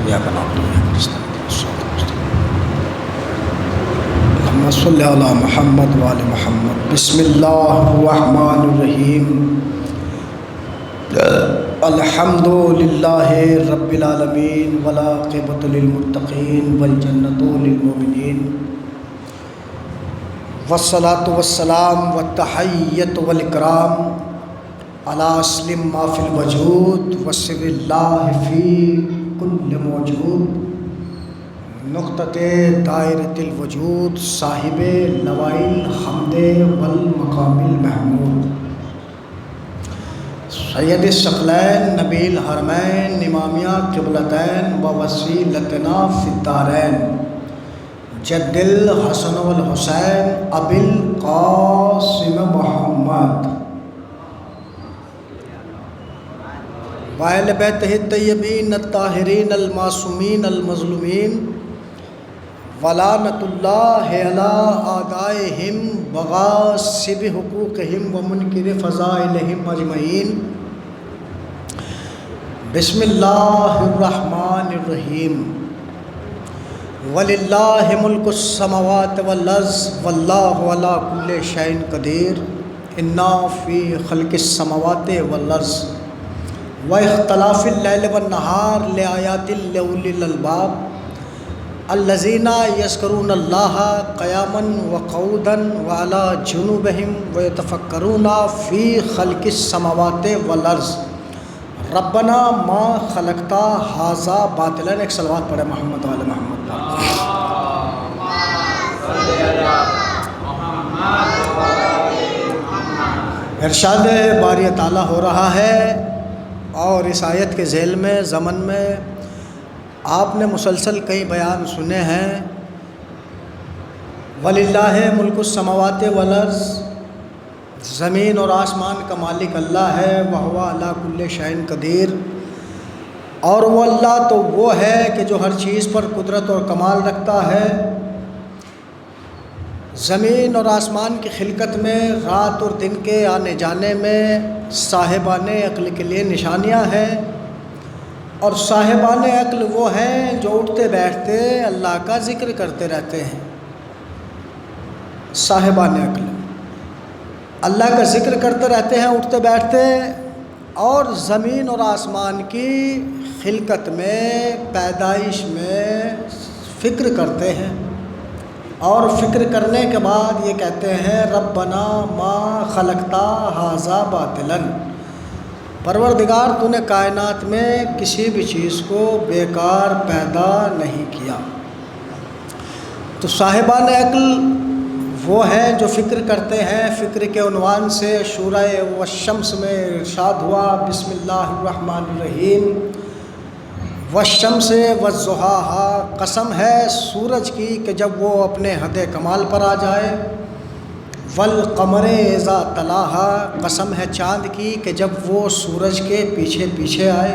إياك نعبد وإياك نستعين الصراط المستقيم اللهم صل على محمد وآل محمد بسم الله الرحمن الرحيم الحمد لله رب العالمين والعاقبة للمتقين والجنة للمؤمنين والصلاة والسلام والتحية والإكرام على أسلم ما في الوجود وسر الله في كل موجود نقطة دائرة الوجود صاحب لوائل حمد والمقام المحمود سید الثقلین نبی الحرمین امامیہ قبلتین ووسیلتنا فی الدارین جد الحسن والحسین ابی القاسم محمد وآل بیتہ الطیبین الطاہرین المعصومین المظلومین ولعنۃ اللہ علی اعدائہم وغاصب حقوقہم ومنکر فضائلہم اجمعین بسم اللہ الرحمن الرحیم وللہ ملک السماوات والارض واللہ علی کل شیء قدیر ان فی خلق السماوات والارض واختلاف اللیل والنہار لآیات لأولی الالباب الذین یذکرون اللہ قیاما وقعودا وعلی جنوبہم ویتفکرون فی خلق السماوات والارض ربنا ما خلقتا ھذا باطلا۔ ایک صلوات پڑھے محمد وعلی محمد۔ ارشاد باری تعالیٰ ہو رہا ہے اور اس آیت کے ذیل میں ضمن میں آپ نے مسلسل کئی بیان سنے ہیں۔ وَلِلَّهِ مُلْكُ السَّمَاوَاتِ وَالْأَرْضِ، زمین اور آسمان کا مالک اللہ ہے، وَهُوَ عَلَى كُلِّ شَيْءٍ قدیر، اور وہ اللہ تو وہ ہے کہ جو ہر چیز پر قدرت اور کمال رکھتا ہے۔ زمین اور آسمان کی خلقت میں رات اور دن کے آنے جانے میں صاحبان عقل کے لیے نشانیاں ہیں، اور صاحبان عقل وہ ہیں جو اٹھتے بیٹھتے اللہ کا ذکر کرتے رہتے ہیں۔ صاحبان عقل اللہ کا ذکر کرتے رہتے ہیں اٹھتے بیٹھتے، اور زمین اور آسمان کی خلقت میں پیدائش میں فکر کرتے ہیں، اور فکر کرنے کے بعد یہ کہتے ہیں ربنا ما خلقتا ھذا باطلا، پروردگار تو نے کائنات میں کسی بھی چیز کو بیکار پیدا نہیں کیا۔ تو صاحبان عقل وہ ہیں جو فکر کرتے ہیں۔ فکر کے عنوان سے سورہ والشمس میں ارشاد ہوا بسم اللہ الرحمن الرحیم والشمس والضحیٰ، قسم ہے سورج کی کہ جب وہ اپنے حد کمال پر آ جائے، والقمر اذا تلاہا، قسم ہے چاند کی کہ جب وہ سورج کے پیچھے پیچھے آئے۔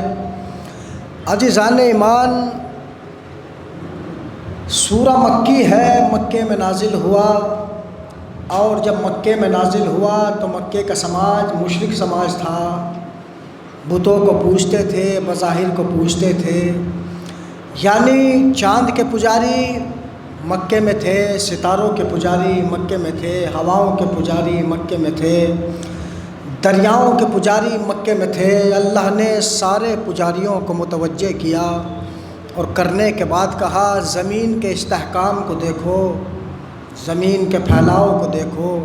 عزیزان ایمان، سورہ مکی ہے، مکے میں نازل ہوا، اور جب مکے میں نازل ہوا تو مکے کا سماج مشرک سماج تھا، بتوں کو پوجتے تھے، مظاہر کو پوجتے تھے، یعنی چاند کے پجاری مکے میں تھے، ستاروں کے پجاری مکے میں تھے، ہواؤں کے پجاری مکے میں تھے، دریاؤں کے پجاری مکے میں تھے۔ اللہ نے سارے پجاریوں کو متوجہ کیا اور کرنے کے بعد کہا زمین کے استحکام کو دیکھو، زمین کے پھیلاؤ کو دیکھو،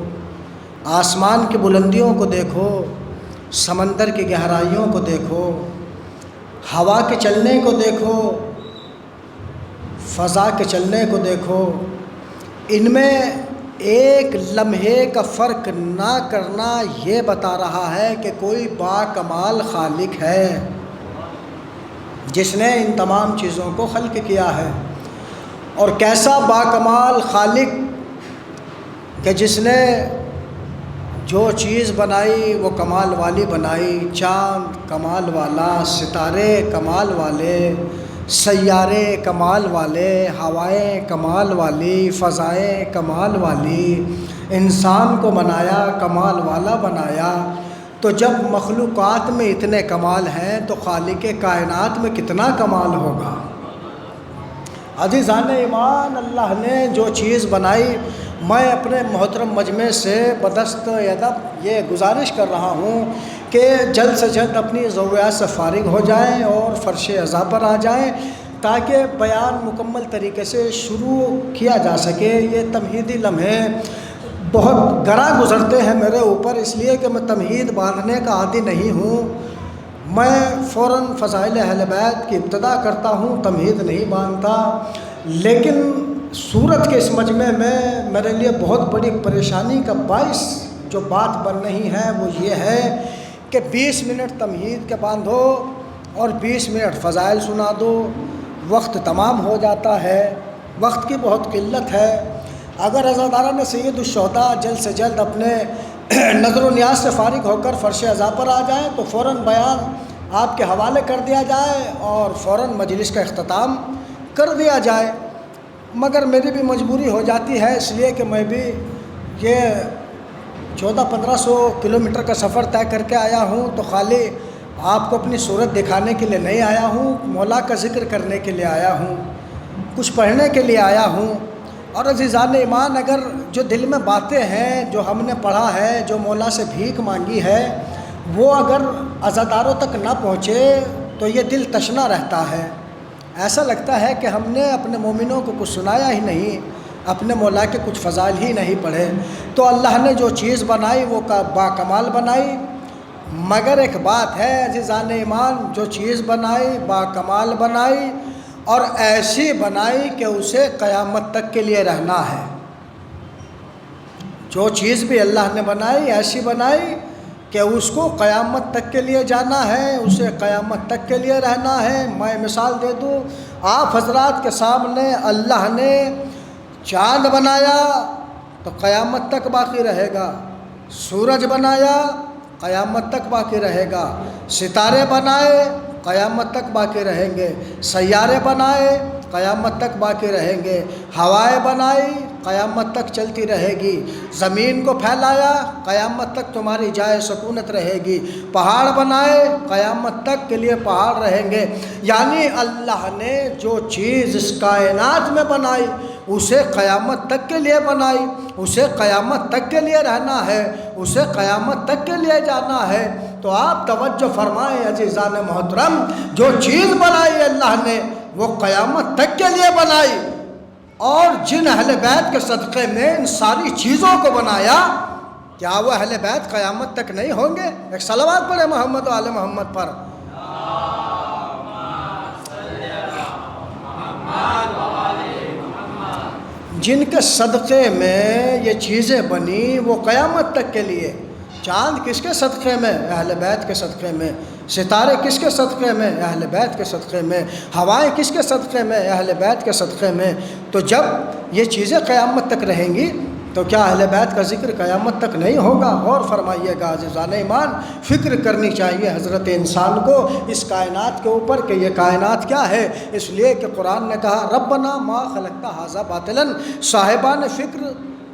آسمان کی بلندیوں کو دیکھو، سمندر کی گہرائیوں کو دیکھو، ہوا کے چلنے کو دیکھو، فضا کے چلنے کو دیکھو، ان میں ایک لمحے کا فرق نہ کرنا یہ بتا رہا ہے کہ کوئی باکمال خالق ہے جس نے ان تمام چیزوں کو خلق کیا ہے۔ اور کیسا باکمال خالق کہ جس نے جو چیز بنائی وہ کمال والی بنائی، چاند کمال والا، ستارے کمال والے، سیارے کمال والے، ہوائیں کمال والی، فضائیں کمال والی، انسان کو بنایا کمال والا بنایا۔ تو جب مخلوقات میں اتنے کمال ہیں تو خالق کائنات میں کتنا کمال ہوگا۔ عزیزان ایمان، اللہ نے جو چیز بنائی، میں اپنے محترم مجمع سے بدست ادب یہ گزارش کر رہا ہوں کہ جلد سے جلد اپنی ضروریات سے فارغ ہو جائیں اور فرش عزا پر آ جائیں تاکہ بیان مکمل طریقے سے شروع کیا جا سکے۔ یہ تمہیدی لمحے بہت گراں گزرتے ہیں میرے اوپر، اس لیے کہ میں تمہید باندھنے کا عادی نہیں ہوں۔ میں فوراً فضائل اہل بیت کی ابتدا کرتا ہوں، تمہید نہیں باندھتا۔ لیکن سورت کے اس مجمع میں میرے لیے بہت بڑی پریشانی کا باعث جو بات بن رہی ہے وہ یہ ہے کہ 20 منٹ تمہید کے باندھو اور 20 منٹ فضائل سنا دو، وقت تمام ہو جاتا ہے، وقت کی بہت قلت ہے۔ اگر عزاداران سید الشہداء جلد سے جلد اپنے نظر و نیاز سے فارغ ہو کر فرش عزا پر آ جائیں تو فوراً بیان آپ کے حوالے کر دیا جائے اور فوراً مجلس کا اختتام کر دیا جائے، مگر میری بھی مجبوری ہو جاتی ہے، اس لیے کہ میں بھی یہ 1400-1500 کلومیٹر کا سفر طے کر کے آیا ہوں، تو خالی آپ کو اپنی صورت دکھانے کے لیے نہیں آیا ہوں، مولا کا ذکر کرنے کے لیے آیا ہوں، کچھ پڑھنے کے لیے آیا ہوں۔ اور عزیزان ایمان، اگر جو دل میں باتیں ہیں جو ہم نے پڑھا ہے، جو مولا سے بھیک مانگی ہے، وہ اگر عزاداروں تک نہ پہنچے تو یہ دل تشنا رہتا ہے، ایسا لگتا ہے کہ ہم نے اپنے مومنوں کو کچھ سنایا ہی نہیں، اپنے مولا کے کچھ فضائل ہی نہیں پڑھے۔ تو اللہ نے جو چیز بنائی وہ با کمال بنائی، مگر ایک بات ہے عزیزان ایمان، جو چیز بنائی با کمال بنائی اور ایسی بنائی کہ اسے قیامت تک کے لیے رہنا ہے۔ جو چیز بھی اللہ نے بنائی ایسی بنائی کہ اس کو قیامت تک کے لیے جانا ہے، اسے قیامت تک کے لیے رہنا ہے۔ میں مثال دے دوں آپ حضرات کے سامنے، اللہ نے چاند بنایا تو قیامت تک باقی رہے گا، سورج بنایا قیامت تک باقی رہے گا، ستارے بنائے قیامت تک باقی رہیں گے، سیارے بنائے قیامت تک باقی رہیں گے، ہوائیں بنائی قیامت تک چلتی رہے گی، زمین کو پھیلایا قیامت تک تمہاری جائے سکونت رہے گی، پہاڑ بنائے قیامت تک کے لیے پہاڑ رہیں گے۔ یعنی اللہ نے جو چیز اس کائنات میں بنائی اسے قیامت تک کے لیے بنائی، اسے قیامت تک کے لیے رہنا ہے، اسے قیامت تک کے لیے جانا ہے۔ تو آپ توجہ فرمائیں عزیزان محترم، جو چیز بنائی اللہ نے وہ قیامت تک کے لیے بنائی، اور جن اہل بیت کے صدقے میں ان ساری چیزوں کو بنایا، کیا وہ اہل بیت قیامت تک نہیں ہوں گے؟ ایک صلوات پڑھے محمد و آل محمد پر۔ جن کے صدقے میں یہ چیزیں بنی وہ قیامت تک کے لیے۔ چاند کس کے صدقے میں؟ اہل بیت کے صدقے میں۔ ستارے کس کے صدقے میں؟ اہل بیت کے صدقے میں۔ ہوائیں کس کے صدقے میں؟ اہل بیت کے صدقے میں۔ تو جب یہ چیزیں قیامت تک رہیں گی تو کیا اہل بیت کا ذکر قیامت تک نہیں ہوگا؟ غور فرمائیے گا عزیزان ایمان، فکر کرنی چاہیے حضرت انسان کو اس کائنات کے اوپر کہ یہ کائنات کیا ہے، اس لیے کہ قرآن نے کہا ربنا ما خلقت ھذا باطلا۔ صاحبان فکر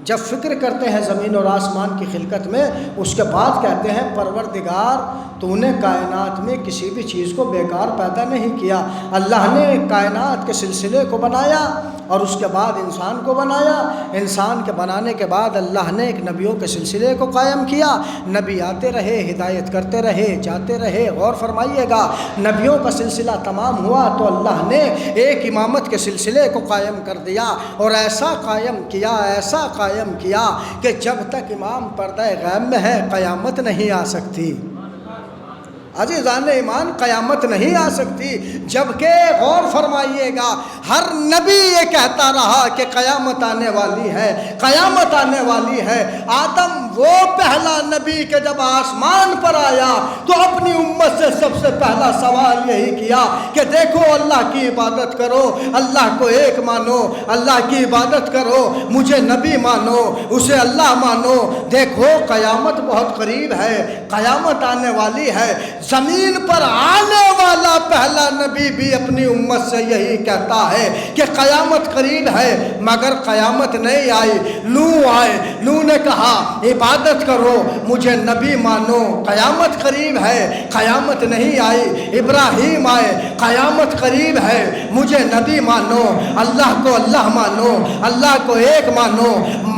جب فکر کرتے ہیں زمین اور آسمان کی خلقت میں، اس کے بعد کہتے ہیں پروردگار تو نے کائنات میں کسی بھی چیز کو بیکار پیدا نہیں کیا۔ اللہ نے کائنات کے سلسلے کو بنایا اور اس کے بعد انسان کو بنایا، انسان کے بنانے کے بعد اللہ نے ایک نبیوں کے سلسلے کو قائم کیا، نبی آتے رہے، ہدایت کرتے رہے، جاتے رہے۔ غور فرمائیے گا، نبیوں کا سلسلہ تمام ہوا تو اللہ نے ایک امامت کے سلسلے کو قائم کر دیا، اور ایسا قائم کیا، ایسا قائم کیا کہ جب تک امام پردہ غیب میں ہے قیامت نہیں آ سکتی۔ عزیزان ایمان، قیامت نہیں آ سکتی، جبکہ غور فرمائیے گا ہر نبی یہ کہتا رہا کہ قیامت آنے والی ہے، قیامت آنے والی ہے۔ آدم وہ پہلا نبی کہ جب آسمان پر آیا تو اپنی امت امت سے سب سے پہلا سوال یہی کیا کہ دیکھو اللہ کی عبادت کرو، اللہ کو ایک مانو، اللہ کی عبادت کرو، مجھے نبی مانو، اسے اللہ مانو۔ دیکھو قیامت بہت قریب ہے، قیامت آنے والی ہے، زمین پر آنے والا پہلا نبی بھی اپنی امت سے یہی کہتا ہے کہ قیامت قریب ہے، مگر قیامت نہیں آئی۔ نوح آئے، نوح نے کہا عبادت کرو، مجھے نبی مانو، قیامت قریب ہے، قیامت نہیں آئی۔ ابراہیم آئے، قیامت قریب ہے، مجھے نبی مانو، اللہ کو اللہ مانو، اللہ کو ایک مانو،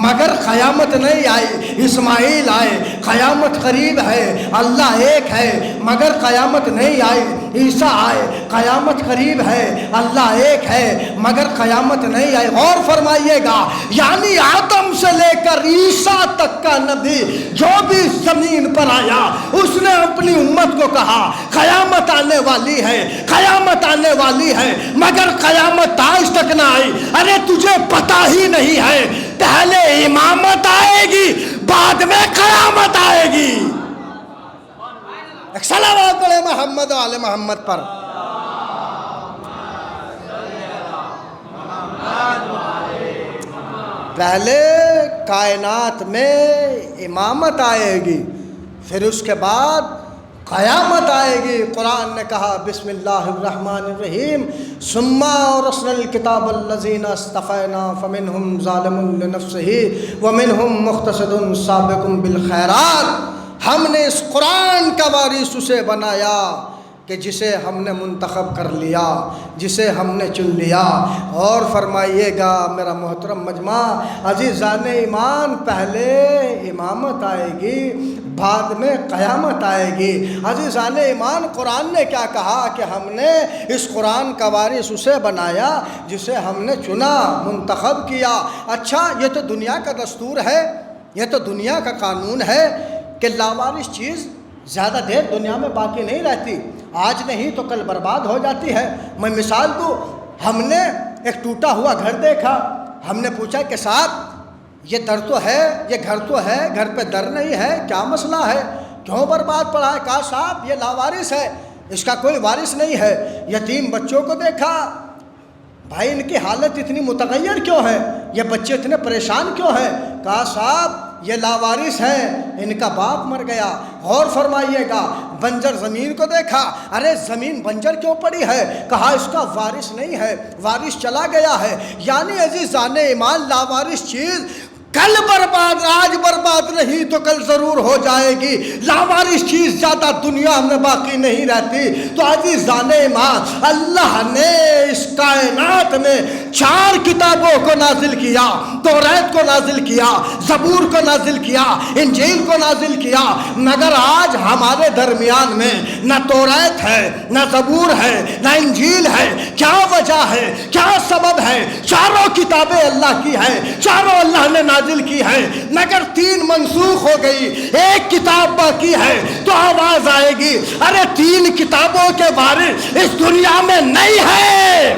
مگر قیامت نہیں آئی۔ اسماعیل آئے، قیامت قریب ہے، اللہ ایک ہے، مگر قیامت نہیں آئی۔ عیسیٰ آئے، قیامت قریب ہے، اللہ ایک ہے، مگر قیامت نہیں آئی۔ غور فرمائیے گا، یعنی آدم سے لے کر عیسیٰ تک کا نبی جو بھی زمین پر آیا، اس نے اپنی امت کو کہا قیامت آنے والی ہے، قیامت آنے والی ہے، مگر قیامت آج تک نہ آئی۔ ارے تجھے پتہ ہی نہیں ہے، پہلے امامت آئے گی، بعد میں قیامت آئے گی۔ ایک صلوات پڑھے محمد و آل محمد پر۔ پہلے کائنات میں امامت آئے گی، پھر اس کے بعد قیامت آئے گی۔ قرآن نے کہا بسم اللہ الرحمن الرحیم، ثم اورثنا الکتاب الذین اصطفینا فمنہم ظالم لنفسہ ومنہم مقتصد سابق بالخیرات۔ ہم نے اس قرآن کا وارث اسے بنایا کہ جسے ہم نے منتخب کر لیا، جسے ہم نے چن لیا۔ اور فرمائیے گا میرا محترم مجمع، عزیزان ایمان، پہلے امامت آئے گی، بعد میں قیامت آئے گی۔ عزیزان ایمان، قرآن نے کیا کہا کہ ہم نے اس قرآن کا وارث اسے بنایا جسے ہم نے چنا، منتخب کیا۔ اچھا، یہ تو دنیا کا دستور ہے، یہ تو دنیا کا قانون ہے کہ لاوارث چیز زیادہ دیر دنیا میں باقی نہیں رہتی، آج نہیں تو کل برباد ہو جاتی ہے۔ میں مثال دوں، ہم نے ایک ٹوٹا ہوا گھر دیکھا، ہم نے پوچھا کہ صاحب یہ در تو ہے، یہ گھر تو ہے، گھر پہ در نہیں ہے، کیا مسئلہ ہے، کیوں برباد پڑا ہے؟ کہا صاحب یہ لاوارث ہے، اس کا کوئی وارث نہیں ہے۔ یتیم بچوں کو دیکھا، بھائی ان کی حالت اتنی متغیر کیوں ہے، یہ بچے اتنے پریشان کیوں ہیں؟ کہا صاحب یہ لاوارث ہیں، ان کا باپ مر گیا۔ غور فرمائیے گا، بنجر زمین کو دیکھا، ارے زمین بنجر کیوں پڑی ہے؟ کہا اس کا وارث نہیں ہے، وارث چلا گیا ہے۔ یعنی عزیزان ایمان، لاوارث چیز کل برباد، آج برباد نہیں تو کل ضرور ہو جائے گی۔ لاوارث چیز زیادہ دنیا میں باقی نہیں رہتی۔ تو عزیزان ایمان، اللہ نے اس کائنات میں 4 کتابوں کو نازل کیا، توریت کو نازل کیا، زبور کو نازل کیا، انجیل کو نازل کیا، مگر آج ہمارے درمیان میں نہ توریت ہے، نہ زبور ہے، نہ انجیل ہے۔ کیا وجہ ہے، کیا سبب ہے؟ چاروں کتابیں اللہ کی ہیں، چاروں اللہ نے نازل کی ہے، مگر 3 منسوخ ہو گئی، ایک کتاب باقی ہے۔ تو آواز آئے گی، ارے 3 کتابوں کے وارث اس دنیا میں نہیں ہے،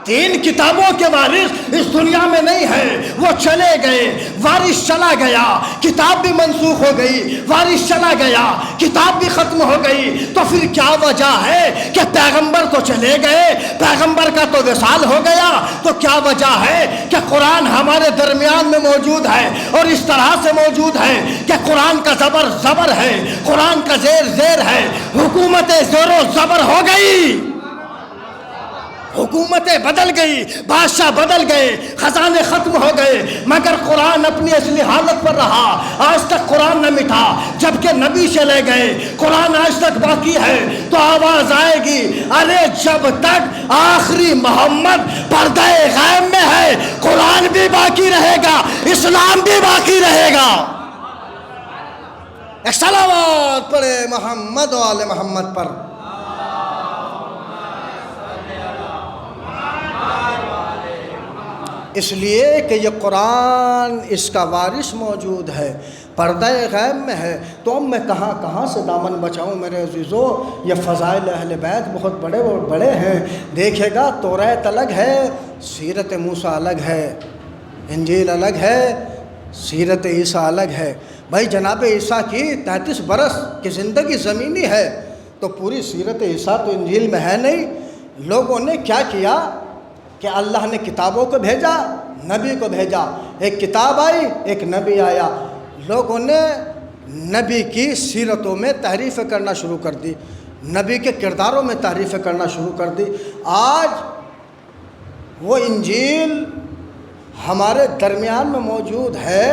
3 کتابوں کے وارث اس دنیا میں نہیں ہے، وہ چلے گئے، وارث چلا گیا، کتاب بھی منسوخ ہو گئی، وارث چلا گیا، کتاب بھی ختم ہو گئی۔ تو پھر کیا وجہ ہے کہ پیغمبر تو چلے گئے، پیغمبر کا تو وصال ہو گیا، تو کیا وجہ ہے کہ قرآن ہمارے درمیان میں موجود ہے، اور اس طرح سے موجود ہے کہ قرآن کا زبر زبر ہے، قرآن کا زیر زیر ہے، حکومتیں زور و زبر ہو گئی، حکومتیں بدل گئی، بادشاہ بدل گئے، خزانے ختم ہو گئے، مگر قرآن اپنی اصلی حالت پر رہا۔ آج تک قرآن نہ مٹا، جبکہ نبی چلے گئے، قرآن آج تک باقی ہے۔ تو آواز آئے گی، ارے جب تک آخری محمد پردہ غیب میں ہے، قرآن بھی باقی رہے گا، اسلام بھی باقی رہے گا۔ ایک صلوات پڑھے محمد و آل محمد پر۔ اس لیے کہ یہ قرآن اس کا وارث موجود ہے، پردہ غیب میں ہے، تو اب میں کہاں سے دامن بچاؤں میرے عزیزو۔ یہ فضائل اہل بیت بہت بڑے ہیں۔ دیکھے گا توریت الگ ہے، سیرت موسیٰ الگ ہے، انجیل الگ ہے، سیرت عیسیٰ الگ ہے۔ بھائی جناب عیسیٰ کی 33 برس کی زندگی زمینی ہے تو پوری سیرت عیسیٰ تو انجیل میں ہے نہیں۔ لوگوں نے کیا کیا کہ اللہ نے کتابوں کو بھیجا، نبی کو بھیجا، ایک کتاب آئی ایک نبی آیا، لوگوں نے نبی کی سیرتوں میں تحریفیں کرنا شروع کر دی، نبی کے کرداروں میں تحریفیں کرنا شروع کر دی۔ آج وہ انجیل ہمارے درمیان میں موجود ہے،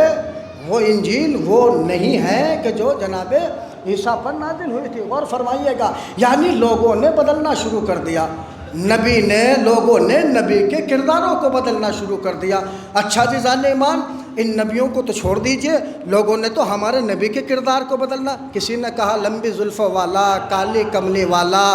وہ انجیل وہ نہیں ہے کہ جو جناب عیسیٰ پر نازل ہوئی تھی۔ غور فرمائیے گا، یعنی لوگوں نے بدلنا شروع کر دیا، لوگوں نے نبی کے کرداروں کو بدلنا شروع کر دیا۔ اچھا جی جان ایمان، ان نبیوں کو تو چھوڑ دیجئے، لوگوں نے تو ہمارے نبی کے کردار کو بدلنا۔ کسی نے کہا لمبی زلف والا، کالی کملی والا۔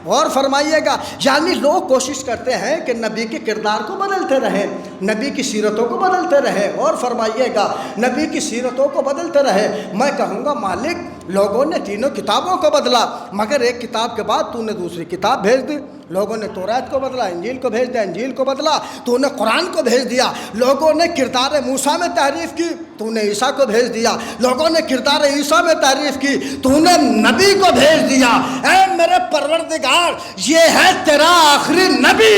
غور فرمائیے گا، یعنی لوگ کوشش کرتے ہیں کہ نبی کے کردار کو بدلتے رہیں، نبی کی سیرتوں کو بدلتے رہیں۔ غور فرمائیے گا، نبی کی سیرتوں کو بدلتے رہے۔ میں کہوں گا مالک، لوگوں نے تینوں کتابوں کو بدلا، مگر ایک کتاب کے بعد تو نے دوسری کتاب بھیج دی۔ لوگوں نے توریت کو بدلا، انجیل کو بھیج دیا، انجیل کو بدلا، تو نے قرآن کو بھیج دیا۔ لوگوں نے کردار موسیٰ میں تحریف کی، تو نے عیسیٰ کو بھیج دیا۔ لوگوں نے کردار عیسیٰ میں تحریف کی، تو نے نبی کو بھیج دیا۔ اے میرے پروردگار، یہ ہے تیرا آخری نبی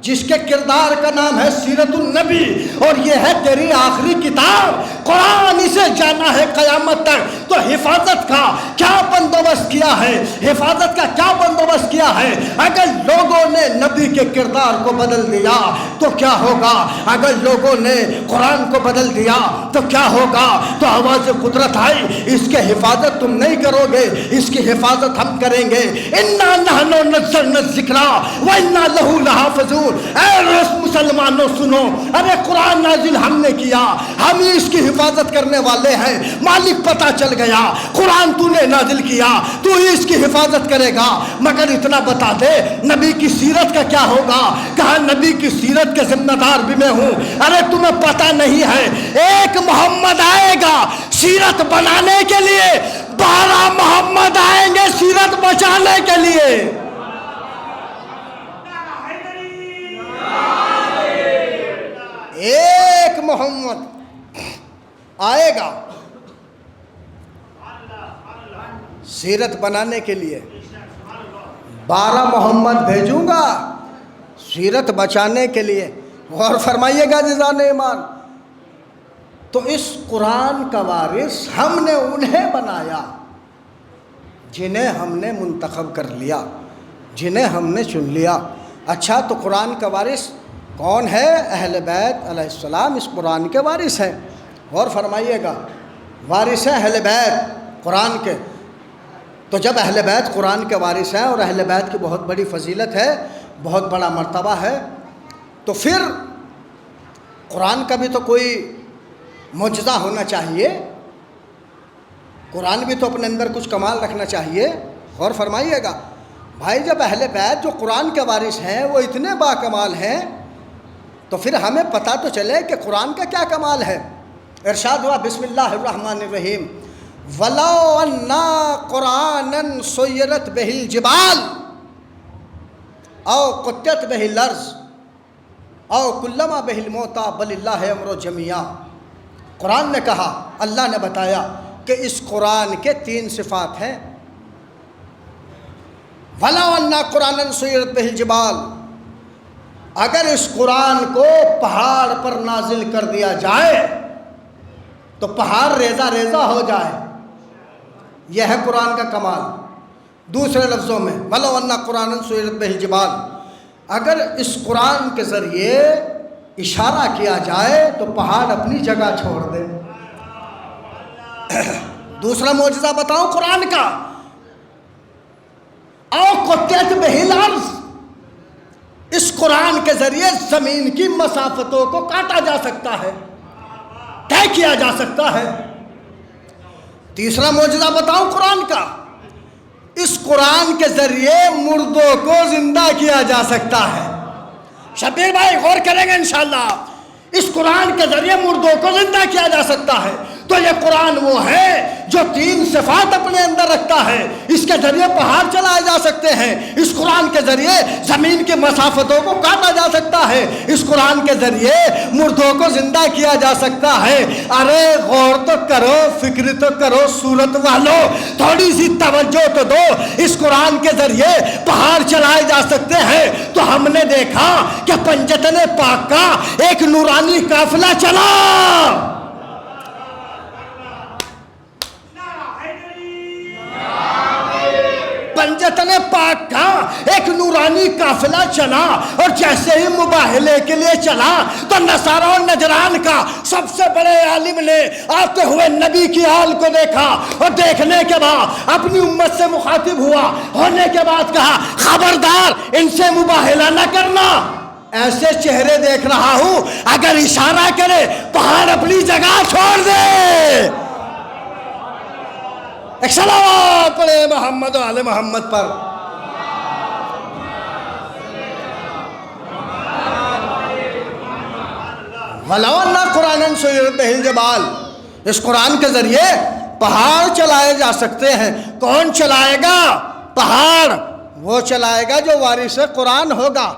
جس کے کردار کا نام ہے سیرت النبی، اور یہ ہے تیری آخری کتاب قرآن، اسے جانا ہے قیامت تک۔ تو حفاظت کا کیا بندوبست کیا ہے، حفاظت کا کیا بندوبست کیا ہے؟ اگر لوگوں نے نبی کے کردار کو بدل دیا تو کیا ہوگا؟ اگر لوگوں نے قرآن کو بدل دیا تو کیا ہوگا؟ تو آواز قدرت آئی، اس کے حفاظت تم نہیں کرو گے، اس کی حفاظت ہم کریں گے۔ اِنَّا نَحْنُ نَزَّلْنَا الذِّكْرَ وَإِنَّا لَهُ لَحَافِظُونَ۔ اے مسلمانوں سنو، ارے قرآن نازل ہم نے کیا، ہم ہی اس کی حفاظت کرنے والے ہیں۔ مالک پتہ چل گیا، قرآن تو نے نازل کیا، تو ہی اس کی حفاظت کرے گا، مگر اتنا بتا دے نبی کی سیرت کا کیا ہوگا؟ کہا نبی کی سیرت کے ذمہ دار بھی میں ہوں۔ ارے تمہیں پتہ نہیں ہے، ایک محمد آئے گا سیرت بنانے کے لیے، 12 محمد آئیں گے سیرت بچانے کے لیے۔ ایک محمد آئے گا سیرت بنانے کے لیے، 12 محمد بھیجوں گا سیرت بچانے کے لیے۔ غور فرمائیے گا عزیزان ایمان، تو اس قرآن کا وارث ہم نے انہیں بنایا جنہیں ہم نے منتخب کر لیا، جنہیں ہم نے چن لیا۔ اچھا، تو قرآن کا وارث کون ہے؟ اہل بیت علیہ السلام اس قرآن کے وارث ہیں۔ غور فرمائیے گا، وارث ہیں اہل بیت قرآن کے۔ تو جب اہل بیت قرآن کے وارث ہیں اور اہل بیت کی بہت بڑی فضیلت ہے، بہت بڑا مرتبہ ہے، تو پھر قرآن کا بھی تو کوئی معجزہ ہونا چاہیے، قرآن بھی تو اپنے اندر کچھ کمال رکھنا چاہیے۔ غور فرمائیے گا بھائی، جب اہل بیت جو قرآن کے وارث ہیں وہ اتنے با کمال ہیں، تو پھر ہمیں پتہ تو چلے کہ قرآن کا کیا کمال ہے۔ ارشاد ہوا بسم اللہ الرحمن الرحیم، وَلَوْ أَنَّا قُرْآنًا سُيِّرَتْ بِهِ الْجِبَالُ أَوْ قُطِّعَتْ بِهِ الْأَرْضُ أَوْ كُلَّمَا بِهِ الْمَوْتَىٰ بَلِ اللَّهُ أَمْرُ جَمِيعًا۔ قرآن نے کہا، اللہ نے بتایا کہ اس قرآن کے 3 صفات ہیں۔ وَلَوْ أَنَّا قُرْآنًا سُيِّرَتْ بِهِ الْجِبَالُ، اگر اس قرآن کو پہاڑ پر نازل کر دیا جائے تو پہاڑ ریزہ ریزہ ہو جائے، یہ ہے قرآن کا کمال۔ دوسرے لفظوں میں وَلَوْ أَنَّا قُرْآنًا سُيِّرَتْ بِهِ الْجِبَالُ، اگر اس قرآن کے ذریعے اشارہ کیا جائے تو پہاڑ اپنی جگہ چھوڑ دے۔ دوسرا معجزہ بتاؤں قرآن کا، أَوْ قُطِّعَتْ بِهِ الْأَرْضُ، اس قرآن کے ذریعے زمین کی مسافتوں کو کاٹا جا سکتا ہے، طے کیا جا سکتا ہے۔ تیسرا معجزہ بتاؤں قرآن کا، اس قرآن کے ذریعے مردوں کو زندہ کیا جا سکتا ہے۔ شبیر بھائی غور کریں گے انشاءاللہ، اس قرآن کے ذریعے مردوں کو زندہ کیا جا سکتا ہے۔ تو یہ قرآن وہ ہے جو 3 صفات اپنے اندر رکھتا ہے۔ اس کے ذریعے پہاڑ چلائے جا سکتے ہیں، اس قرآن کے ذریعے زمین کی مسافتوں کو کاٹا جا سکتا ہے، اس قرآن کے ذریعے مردوں کو زندہ کیا جا سکتا ہے۔ ارے غور تو کرو، فکر تو کرو سورت والو، تھوڑی سی توجہ تو دو۔ اس قرآن کے ذریعے پہاڑ چلائے جا سکتے ہیں، تو ہم نے دیکھا کہ پنجتن پاک کا ایک نورانی قافلہ چلا۔ پنجتن پاک کا ایک نورانی قافلہ چلا، اور جیسے ہی مباہلے کے لیے چلا تو نصارہ اور نجران کا سب سے بڑے عالم نے آتے ہوئے نبی کی حال کو دیکھا، اور دیکھنے کے بعد اپنی امت سے مخاطب ہوا، ہونے کے بعد کہا خبردار ان سے مباہلہ نہ کرنا، ایسے چہرے دیکھ رہا ہوں اگر اشارہ کرے پہاڑ اپنی جگہ چھوڑ دے۔ ایک صلوات پڑھے محمد و آل محمد پر۔ وَلَوْ أَنَّ قُرْآنًا سُيِّرَتْ بِهِ الْجِبَالُ، اس قرآن کے ذریعے پہاڑ چلائے جا سکتے ہیں۔ کون چلائے گا؟ پہاڑ وہ چلائے گا جو وارث قرآن ہوگا،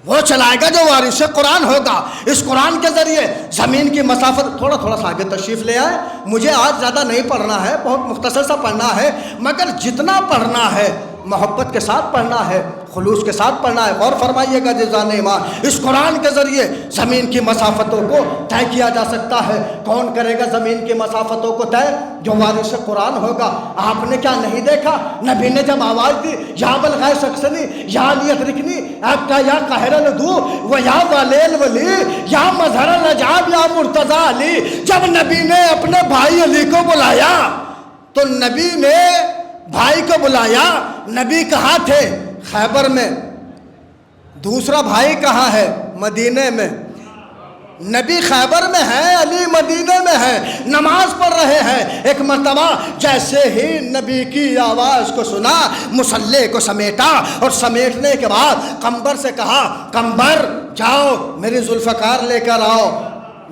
وہ چلائے گا جو وارث قرآن ہوگا۔ اس قرآن کے ذریعے زمین کی مسافت، تھوڑا سا آگے تشریف لے آئے، مجھے آج زیادہ نہیں پڑھنا ہے، بہت مختصر سا پڑھنا ہے، مگر جتنا پڑھنا ہے محبت کے ساتھ پڑھنا ہے، خلوص کے ساتھ پڑھنا ہے۔ غور فرمائیے گا جزان ایمان، اس قرآن کے ذریعے زمین کی مسافتوں کو طے کیا جا سکتا ہے۔ کون کرے گا زمین کی مسافتوں کو طے؟ جو وارث قرآن ہوگا۔ آپ نے کیا نہیں دیکھا نبی نے جب آواز دی یا بلغائے سکسنی یا علیت رکنی اکتا یا قہر الدو و یا والیل ولی یا مظہر العجاب یا مرتضی علی، جب نبی نے اپنے بھائی علی کو بلایا تو نبی نے بھائی کو بلایا، نبی کہاں تھے؟ خیبر میں۔ دوسرا بھائی کہاں ہے؟ مدینے میں۔ نبی خیبر میں ہے، علی مدینے میں ہے، نماز پڑھ رہے ہیں۔ ایک مرتبہ جیسے ہی نبی کی آواز کو سنا، مصلی کو سمیٹا، اور سمیٹنے کے بعد قمبر سے کہا قمبر جاؤ میری ذوالفقار لے کر آؤ،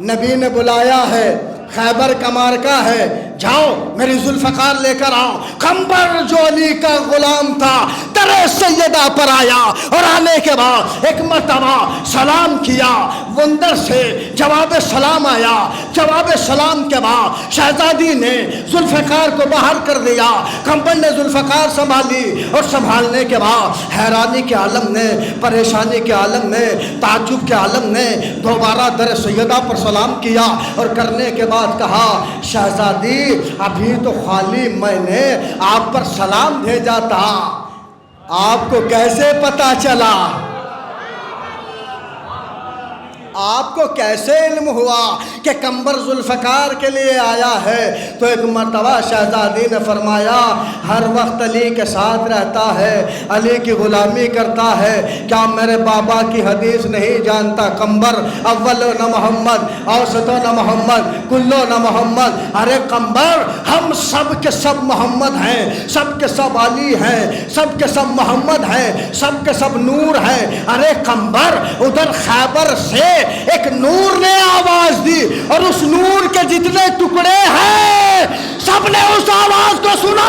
نبی نے بلایا ہے، خیبر کا مارکہ ہے، جاؤ میری ذوالفقار لے کر آؤ۔ قمبر جو علی کا غلام تھا در سیدہ پر آیا، اور آنے کے بعد ایک مرتبہ سلام کیا، وندر سے جواب سلام آیا۔ جواب سلام کے بعد شہزادی نے ذوالفقار کو باہر کر دیا، قمبر نے ذوالفقار سنبھالی، اور سنبھالنے کے بعد حیرانی کے عالم نے، پریشانی کے عالم نے، تعجب کے عالم نے دوبارہ در سیدہ پر سلام کیا، اور کرنے کے بعد کہا شہزادی ابھی تو خالی میں نے آپ پر سلام بھیجا تھا، آپ کو کیسے پتا چلا؟ آپ کو کیسے علم ہوا کہ قمبر ذوالفقار کے لیے آیا ہے؟ تو ایک مرتبہ شہزادی نے فرمایا ہر وقت علی کے ساتھ رہتا ہے، علی کی غلامی کرتا ہے، کیا میرے بابا کی حدیث نہیں جانتا؟ قمبر اولو نہ محمد، اوسطو نہ محمد، کلو نہ محمد۔ ارے قمبر ہم سب کے سب محمد ہیں، سب کے سب علی ہیں، سب کے سب محمد ہیں، سب کے سب نور ہیں۔ ارے قمبر ادھر خیبر سے ایک نور نے آواز دی، اور اس نور کے جتنے ٹکڑے ہیں سب نے اس آواز کو سنا۔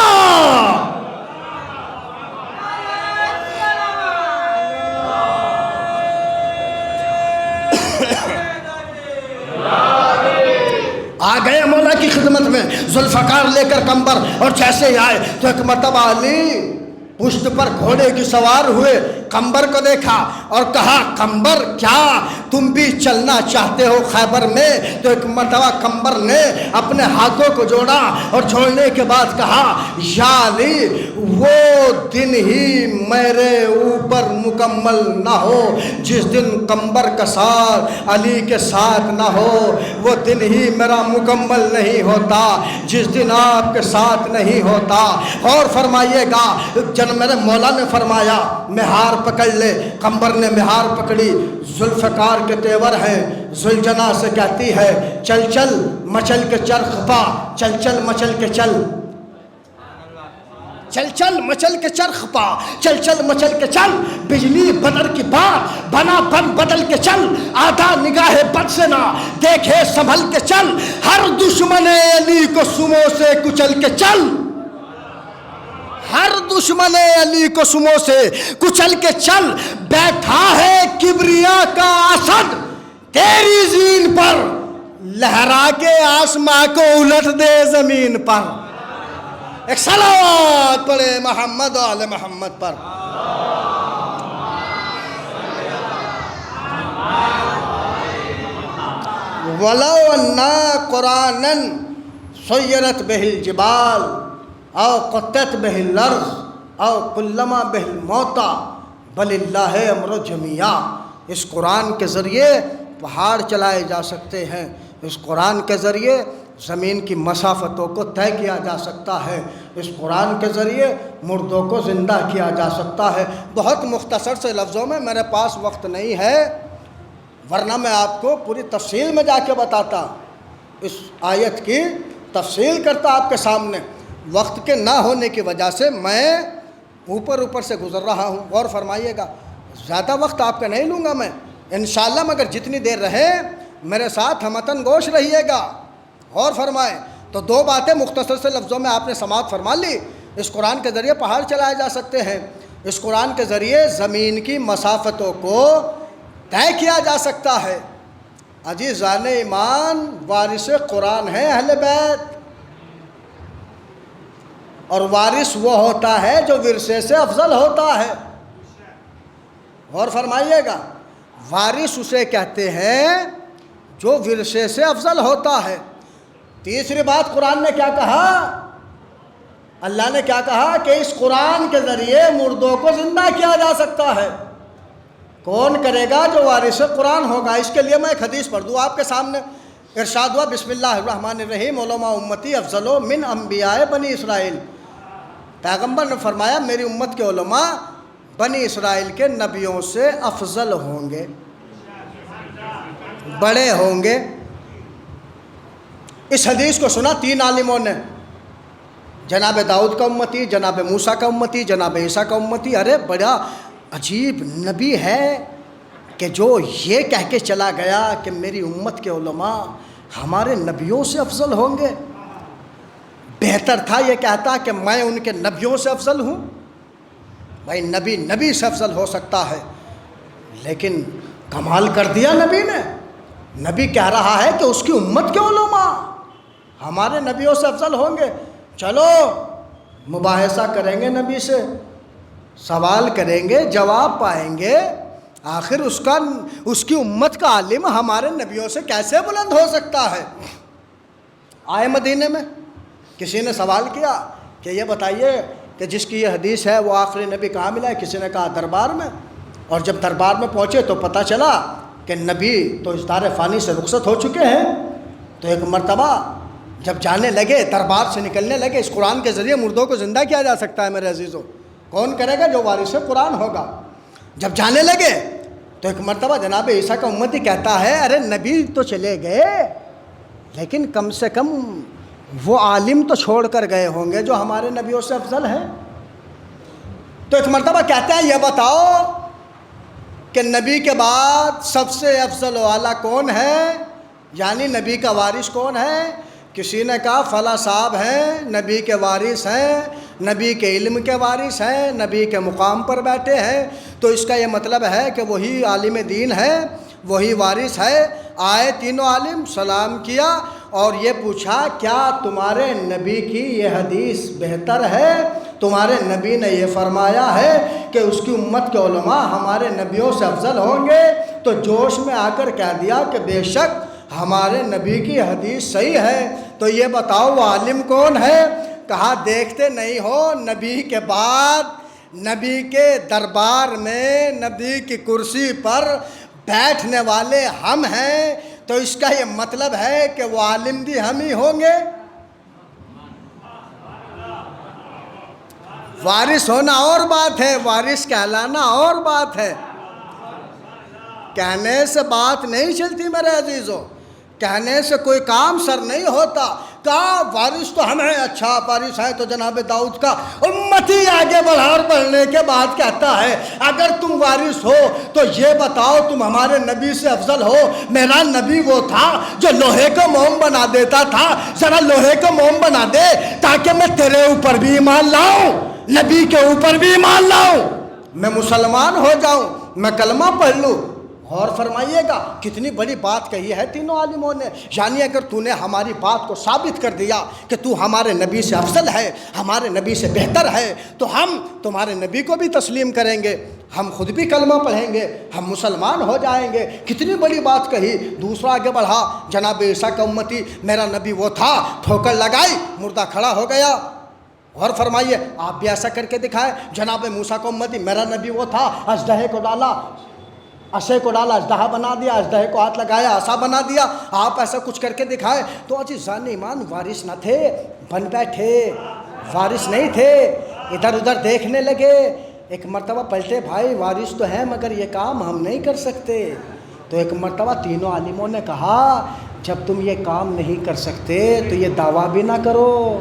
آ گئے مولا کی خدمت میں ذوالفقار لے کر قمبر، اور جیسے ہی آئے تو ایک مرتبہ علی پشت پر گھوڑے کی سوار ہوئے، قمبر کو دیکھا اور کہا قمبر کیا تم بھی چلنا چاہتے ہو خیبر میں؟ تو ایک مرتبہ قمبر نے اپنے ہاتھوں کو جوڑا، اور جوڑنے کے بعد کہا یا علی وہ دن ہی میرے اوپر مکمل نہ ہو جس دن قمبر کا ساتھ علی کے ساتھ نہ ہو، وہ دن ہی میرا مکمل نہیں ہوتا جس دن آپ کے ساتھ نہیں ہوتا۔ اور فرمائیے گا میرے مولا نے فرمایا مہار پکڑ لے، قمبر نے مہار پکڑی، ذوالفقار کے تیور ہیں، ذوالجنا سے کہتی ہے چل چل مچل کے چرخ پا، چل چل مچل کے چل، چل چل مچل کے چرخ پا، چل چل مچل کے چل، بجلی بدر کی بات بنا بن بدل کے چل، آدھا نگاہ بد سے نہ دیکھے سنبھل کے چل، ہر دشمن علی کو سمو سے کچل کے چل، ہر دشمن علی کو سمو سے کچل کے چل، بیٹھا ہے کبریا کا اسد تیری زین پر، لہرا کے آسماں کو الٹ دے زمین پر۔ ایک صلوات پڑھے محمد و آل محمد پر۔ وَلَوْ أَنَّا قُرْآنًا سُيِّرَتْ بِهِ الْجِبَالُ أَوْ قُطِّعَتْ بِهِ الْأَرْضُ أَوْ كُلَّمَا بِهِ الْمَوْتَى بَلِ اللَّهُ أَمْرُ جَمِيعًا۔ اس قرآن کے ذریعے پہاڑ چلائے جا سکتے ہیں، اس قرآن کے ذریعے زمین کی مسافتوں کو طے کیا جا سکتا ہے، اس قرآن کے ذریعے مردوں کو زندہ کیا جا سکتا ہے۔ بہت مختصر سے لفظوں میں، میرے پاس وقت نہیں ہے ورنہ میں آپ کو پوری تفصیل میں جا کے بتاتا، اس آیت کی تفصیل کرتا آپ کے سامنے، وقت کے نہ ہونے کی وجہ سے میں اوپر سے گزر رہا ہوں۔ غور فرمائیے گا، زیادہ وقت آپ کا نہیں لوں گا میں انشاءاللہ، مگر جتنی دیر رہے میرے ساتھ ہمتن گوش رہیے گا۔ غور فرمائیں تو دو باتیں مختصر سے لفظوں میں آپ نے سماعت فرما لی۔ اس قرآن کے ذریعے پہاڑ چلائے جا سکتے ہیں، اس قرآن کے ذریعے زمین کی مسافتوں کو طے کیا جا سکتا ہے۔ عزیزان ایمان، وارث قرآن ہے اہل بیت، اور وارث وہ ہوتا ہے جو ورثے سے افضل ہوتا ہے۔ غور فرمائیے گا، وارث اسے کہتے ہیں جو ورثے سے افضل ہوتا ہے۔ تیسری بات قرآن نے کیا کہا؟ اللہ نے کیا کہا کہ اس قرآن کے ذریعے مردوں کو زندہ کیا جا سکتا ہے۔ کون کرے گا؟ جو وارث قرآن ہوگا۔ اس کے لیے میں ایک حدیث پڑھ دوں آپ کے سامنے۔ ارشاد ہوا بسم اللہ الرحمن الرحیم، علماء امتی افضل من انبیاء بنی اسرائیل۔ پیغمبر نے فرمایا میری امت کے علماء بنی اسرائیل کے نبیوں سے افضل ہوں گے، بڑے ہوں گے۔ اس حدیث کو سنا تین عالموں نے، جناب داؤد کا امتی، جناب موسیٰ کا امتی، جناب عیسیٰ کا امتی۔ ارے بڑا عجیب نبی ہے کہ جو یہ کہہ کے چلا گیا کہ میری امت کے علماء ہمارے نبیوں سے افضل ہوں گے۔ بہتر تھا یہ کہتا کہ میں ان کے نبیوں سے افضل ہوں۔ بھائی نبی سے افضل ہو سکتا ہے، لیکن کمال کر دیا نبی نے۔ نبی کہہ رہا ہے کہ اس کی امت کے علماء ہمارے نبیوں سے افضل ہوں گے۔ چلو مباحثہ کریں گے نبی سے، سوال کریں گے، جواب پائیں گے، آخر اس کی امت کا عالم ہمارے نبیوں سے کیسے بلند ہو سکتا ہے۔ آئے مدینے میں کسی نے سوال کیا کہ یہ بتائیے کہ جس کی یہ حدیث ہے وہ آخری نبی کہاں ملا ہے؟ کسی نے کہا دربار میں۔ اور جب دربار میں پہنچے تو پتہ چلا کہ نبی تو اس دار فانی سے رخصت ہو چکے ہیں۔ تو ایک مرتبہ جب جانے لگے، دربار سے نکلنے لگے، اس قرآن کے ذریعے مردوں کو زندہ کیا جا سکتا ہے میرے عزیزوں، کون کرے گا؟ جو وارث قرآن ہوگا۔ جب جانے لگے تو ایک مرتبہ جناب عیسیٰ کا امتی کہتا ہے ارے نبی تو چلے گئے، لیکن کم سے کم وہ عالم تو چھوڑ کر گئے ہوں گے جو ہمارے نبیوں سے افضل ہیں۔ تو ایک مرتبہ کہتے ہیں یہ بتاؤ کہ نبی کے بعد سب سے افضل و اعلیٰ کون ہے، یعنی نبی کا وارث کون ہے؟ کسی نے کہا فلاں صاحب ہیں، نبی کے وارث ہیں، نبی کے علم کے وارث ہیں، نبی کے مقام پر بیٹھے ہیں۔ تو اس کا یہ مطلب ہے کہ وہی عالم دین ہے، وہی وارث ہے۔ آئے تینوں عالم، سلام کیا اور یہ پوچھا کیا تمہارے نبی کی یہ حدیث بہتر ہے؟ تمہارے نبی نے یہ فرمایا ہے کہ اس کی امت کے علماء ہمارے نبیوں سے افضل ہوں گے۔ تو جوش میں آ کر کہہ دیا کہ بے شک ہمارے نبی کی حدیث صحیح ہے۔ تو یہ بتاؤ وہ عالم کون ہے؟ کہا دیکھتے نہیں ہو نبی کے بعد، نبی کے دربار میں، نبی کی کرسی پر بیٹھنے والے ہم ہیں، تو اس کا یہ مطلب ہے کہ وہ عالم بھی ہم ہی ہوں گے۔ وارث ہونا اور بات ہے، وارث کہلانا اور بات ہے۔ کہنے سے بات نہیں چلتی میرے عزیزوں، کہنے سے کوئی کام سر نہیں ہوتا۔ کہا وارث تو ہم ہیں، اچھا وارث ہے تو جناب داؤد کا امت امتی آگے بڑھا اور بڑھنے کے بعد کہتا ہے اگر تم وارث ہو تو یہ بتاؤ تم ہمارے نبی سے افضل ہو؟ میرا نبی وہ تھا جو لوہے کو موم بنا دیتا تھا، ذرا لوہے کو موم بنا دے تاکہ میں تیرے اوپر بھی ایمان لاؤں، نبی کے اوپر بھی ایمان لاؤں، میں مسلمان ہو جاؤں، میں کلمہ پڑھ لوں۔ غور فرمائیے گا کتنی بڑی بات کہی ہے تینوں عالموں نے، یعنی اگر تو نے ہماری بات کو ثابت کر دیا کہ تو ہمارے نبی سے افضل ہے، ہمارے نبی سے بہتر ہے، تو ہم تمہارے نبی کو بھی تسلیم کریں گے، ہم خود بھی کلمہ پڑھیں گے، ہم مسلمان ہو جائیں گے۔ کتنی بڑی بات کہی۔ دوسرا آگے بڑھا، جناب عیسیٰ کا امتی، میرا نبی وہ تھا، ٹھوکر لگائی مردہ کھڑا ہو گیا۔ غور فرمائیے، آپ بھی ایسا کر کے دکھائیں۔ جناب موسیٰ کا امتی، میرا نبی وہ تھا، اژدہے کو ڈالا، عصے کو ڈالا، اژدہا بنا دیا، اژدہے کو ہاتھ لگایا، عصا بنا دیا۔ آپ ایسا کچھ کر کے دکھائیں۔ تو عزیزان ایمان وارث نہ تھے، بن بیٹھے، وارث نہیں تھے، ادھر ادھر دیکھنے لگے۔ ایک مرتبہ پلٹے، بھائی وارث تو ہیں مگر یہ کام ہم نہیں کر سکتے۔ تو ایک مرتبہ تینوں عالموں نے کہا جب تم یہ کام نہیں کر سکتے تو یہ دعویٰ بھی نہ کرو۔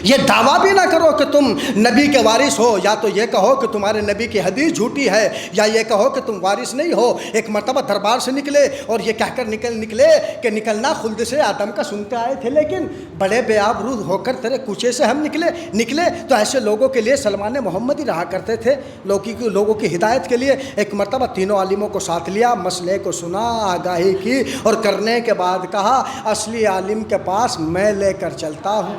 یہ دعویٰ بھی نہ کرو کہ تم نبی کے وارث ہو، یا تو یہ کہو کہ تمہارے نبی کی حدیث جھوٹی ہے، یا یہ کہو کہ تم وارث نہیں ہو۔ ایک مرتبہ دربار سے نکلے اور یہ کہہ کر نکلے کہ نکلنا خلد سے آدم کا سنتے آئے تھے، لیکن بڑے بے آبرو ہو کر تیرے کوچے سے ہم نکلے تو ایسے لوگوں کے لیے سلمان محمد ہی رہا کرتے تھے، لوگوں کی ہدایت کے لیے۔ ایک مرتبہ تینوں عالموں کو ساتھ لیا، مسئلے کو سنا، آگاہی کی، اور کرنے کے بعد کہا اصلی عالم کے پاس میں لے کر چلتا ہوں،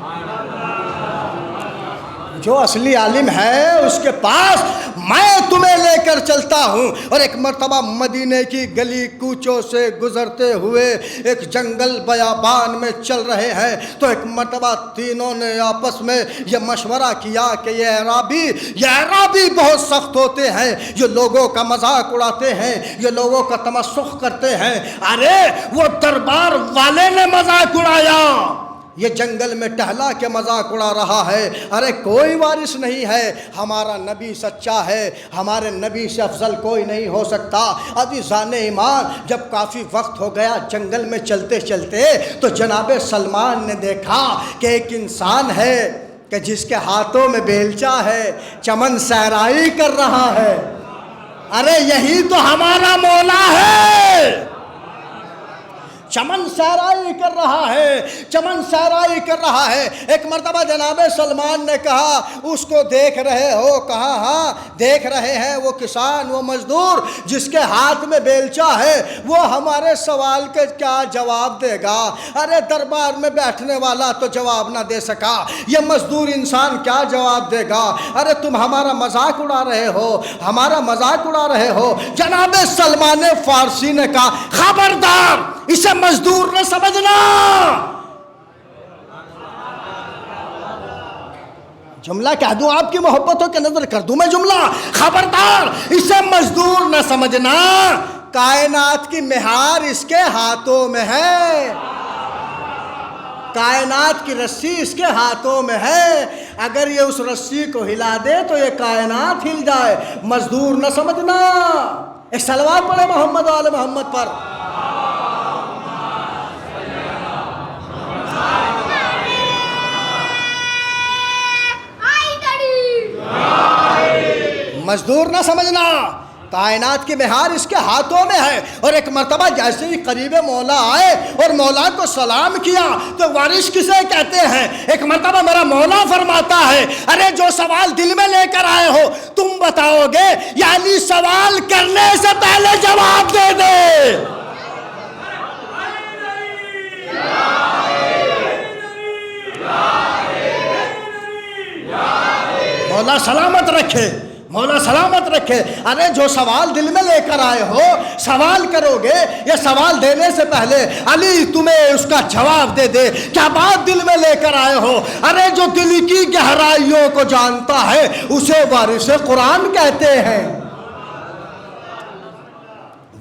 جو اصلی عالم ہے اس کے پاس میں تمہیں لے کر چلتا ہوں۔ اور ایک مرتبہ مدینے کی گلی کوچوں سے گزرتے ہوئے ایک جنگل بیابان میں چل رہے ہیں، تو ایک مرتبہ تینوں نے آپس میں یہ مشورہ کیا کہ یہ اعرابی بہت سخت ہوتے ہیں، یہ لوگوں کا مذاق اڑاتے ہیں، یہ لوگوں کا تمسخ کرتے ہیں۔ ارے وہ دربار والے نے مذاق اڑایا، یہ جنگل میں ٹہلا کے مذاق اڑا رہا ہے۔ ارے کوئی وارث نہیں ہے، ہمارا نبی سچا ہے، ہمارے نبی سے افضل کوئی نہیں ہو سکتا۔ عزیزان ایمان، جب کافی وقت ہو گیا جنگل میں چلتے چلتے، تو جناب سلمان نے دیکھا کہ ایک انسان ہے کہ جس کے ہاتھوں میں بیلچہ ہے، چمن سیرائی کر رہا ہے۔ ارے یہی تو ہمارا مولا ہے، چمن سیرائی کر رہا ہے، چمن سیرائی کر رہا ہے۔ ایک مرتبہ جناب سلمان نے کہا اس کو دیکھ رہے ہو؟ کہا ہاں دیکھ رہے ہیں، وہ کسان، وہ مزدور جس کے ہاتھ میں بیلچہ ہے، وہ ہمارے سوال کے کیا جواب دے گا؟ ارے دربار میں بیٹھنے والا تو جواب نہ دے سکا، یہ مزدور انسان کیا جواب دے گا؟ ارے تم ہمارا مذاق اڑا رہے ہو، ہمارا مذاق اڑا رہے ہو۔ جناب سلمان فارسی نے کہا خبردار، اسے مزدور نہ سمجھنا۔ جملہ کہہ دوں آپ کی محبتوں کے نظر کر دوں میں جملہ، خبردار اسے مزدور نہ سمجھنا، کائنات کی مہار اس کے ہاتھوں میں ہے، کائنات کی رسی اس کے ہاتھوں میں ہے، اگر یہ اس رسی کو ہلا دے تو یہ کائنات ہل جائے، مزدور نہ سمجھنا۔ ایک صلوات پڑھے محمد و آل محمد پر۔ مزدور نہ سمجھنا، کائنات کی مہار اس کے ہاتھوں میں ہے۔ اور ایک مرتبہ جیسے ہی قریب مولا آئے اور مولا کو سلام کیا تو وارث کسے کہتے ہیں؟ ایک مرتبہ میرا مولا فرماتا ہے ارے جو سوال دل میں لے کر آئے ہو تم بتاؤ گے، یعنی سوال کرنے سے پہلے جواب دے دے۔ مولا سلامت رکھے، مولا سلامت رکھے۔ ارے جو سوال دل میں لے کر آئے ہو سوال کرو گے، یہ سوال دینے سے پہلے علی تمہیں اس کا جواب دے دے، کیا بات دل میں لے کر آئے ہو؟ ارے جو دل کی گہرائیوں کو جانتا ہے اسے وارث قرآن کہتے ہیں،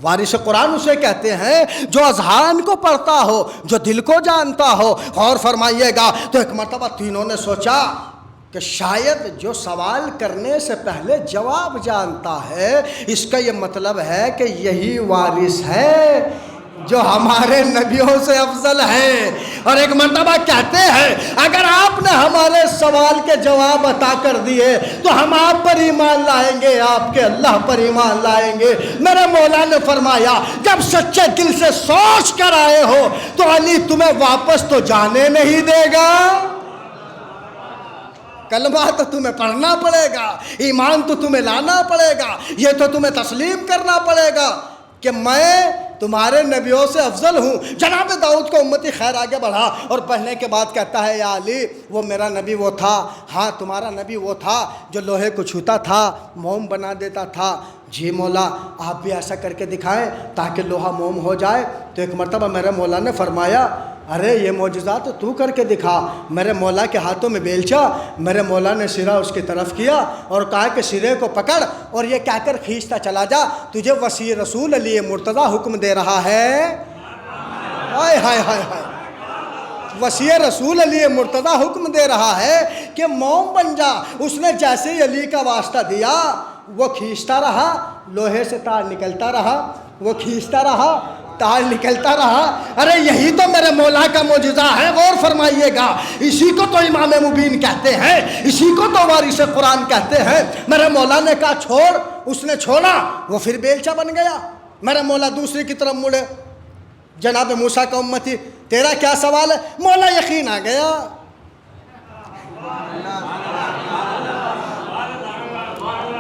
وارث قرآن اسے کہتے ہیں جو اذہان کو پڑھتا ہو، جو دل کو جانتا ہو۔ غور فرمائیے گا، تو ایک مرتبہ تینوں نے سوچا کہ شاید جو سوال کرنے سے پہلے جواب جانتا ہے اس کا یہ مطلب ہے کہ یہی وارث ہے، جو ہمارے نبیوں سے افضل ہیں. اور ایک مرتبہ کہتے ہیں اگر آپ نے ہمارے سوال کے جواب عطا کر دیے تو ہم آپ پر ایمان لائیں گے، آپ کے اللہ پر ایمان لائیں گے. میرے مولا نے فرمایا جب سچے دل سے سوچ کر آئے ہو تو علی تمہیں واپس تو جانے نہیں دے گا. کلمہ تو تمہیں پڑھنا پڑے گا، ایمان تو تمہیں لانا پڑے گا، یہ تو تمہیں تسلیم کرنا پڑے گا کہ میں تمہارے نبیوں سے افضل ہوں. جناب داؤد کو امتی خیر آگے بڑھا اور پڑھنے کے بعد کہتا ہے یا علی وہ میرا نبی وہ تھا، ہاں تمہارا نبی وہ تھا جو لوہے کو چھوتا تھا موم بنا دیتا تھا. جی مولا آپ بھی ایسا کر کے دکھائیں تاکہ لوہا موم ہو جائے. تو ایک مرتبہ میرے مولا نے فرمایا ارے یہ معجزہ تو کر کے دکھا. میرے مولا کے ہاتھوں میں بیلچا، میرے مولا نے سرا اس کی طرف کیا اور کہا کہ سرے کو پکڑ اور یہ کہہ کر کھینچتا چلا جا، تجھے وسیع رسول علی مرتضیٰ حکم دے رہا ہے. ہائے ہائے ہائے ہائے، وسیع رسول علی مرتضیٰ حکم دے رہا ہے کہ موم بن جا. اس نے جیسے ہی علی کا واسطہ دیا وہ کھینچتا رہا، لوہے سے تار نکلتا رہا، وہ کھینچتا رہا، تار نکلتا رہا. ارے یہی تو میرے مولا کا معجزہ ہے. غور فرمائیے گا، اسی کو تو امام مبین کہتے ہیں، اسی کو تو وارث قرآن کہتے ہیں. میرے مولا نے کہا چھوڑ، اس نے چھوڑا، وہ پھر بیلچا بن گیا. میرے مولا دوسری کی طرف مڑے، جناب موسیٰ کا امتی تیرا کیا سوال ہے؟ مولا یقین آ گیا.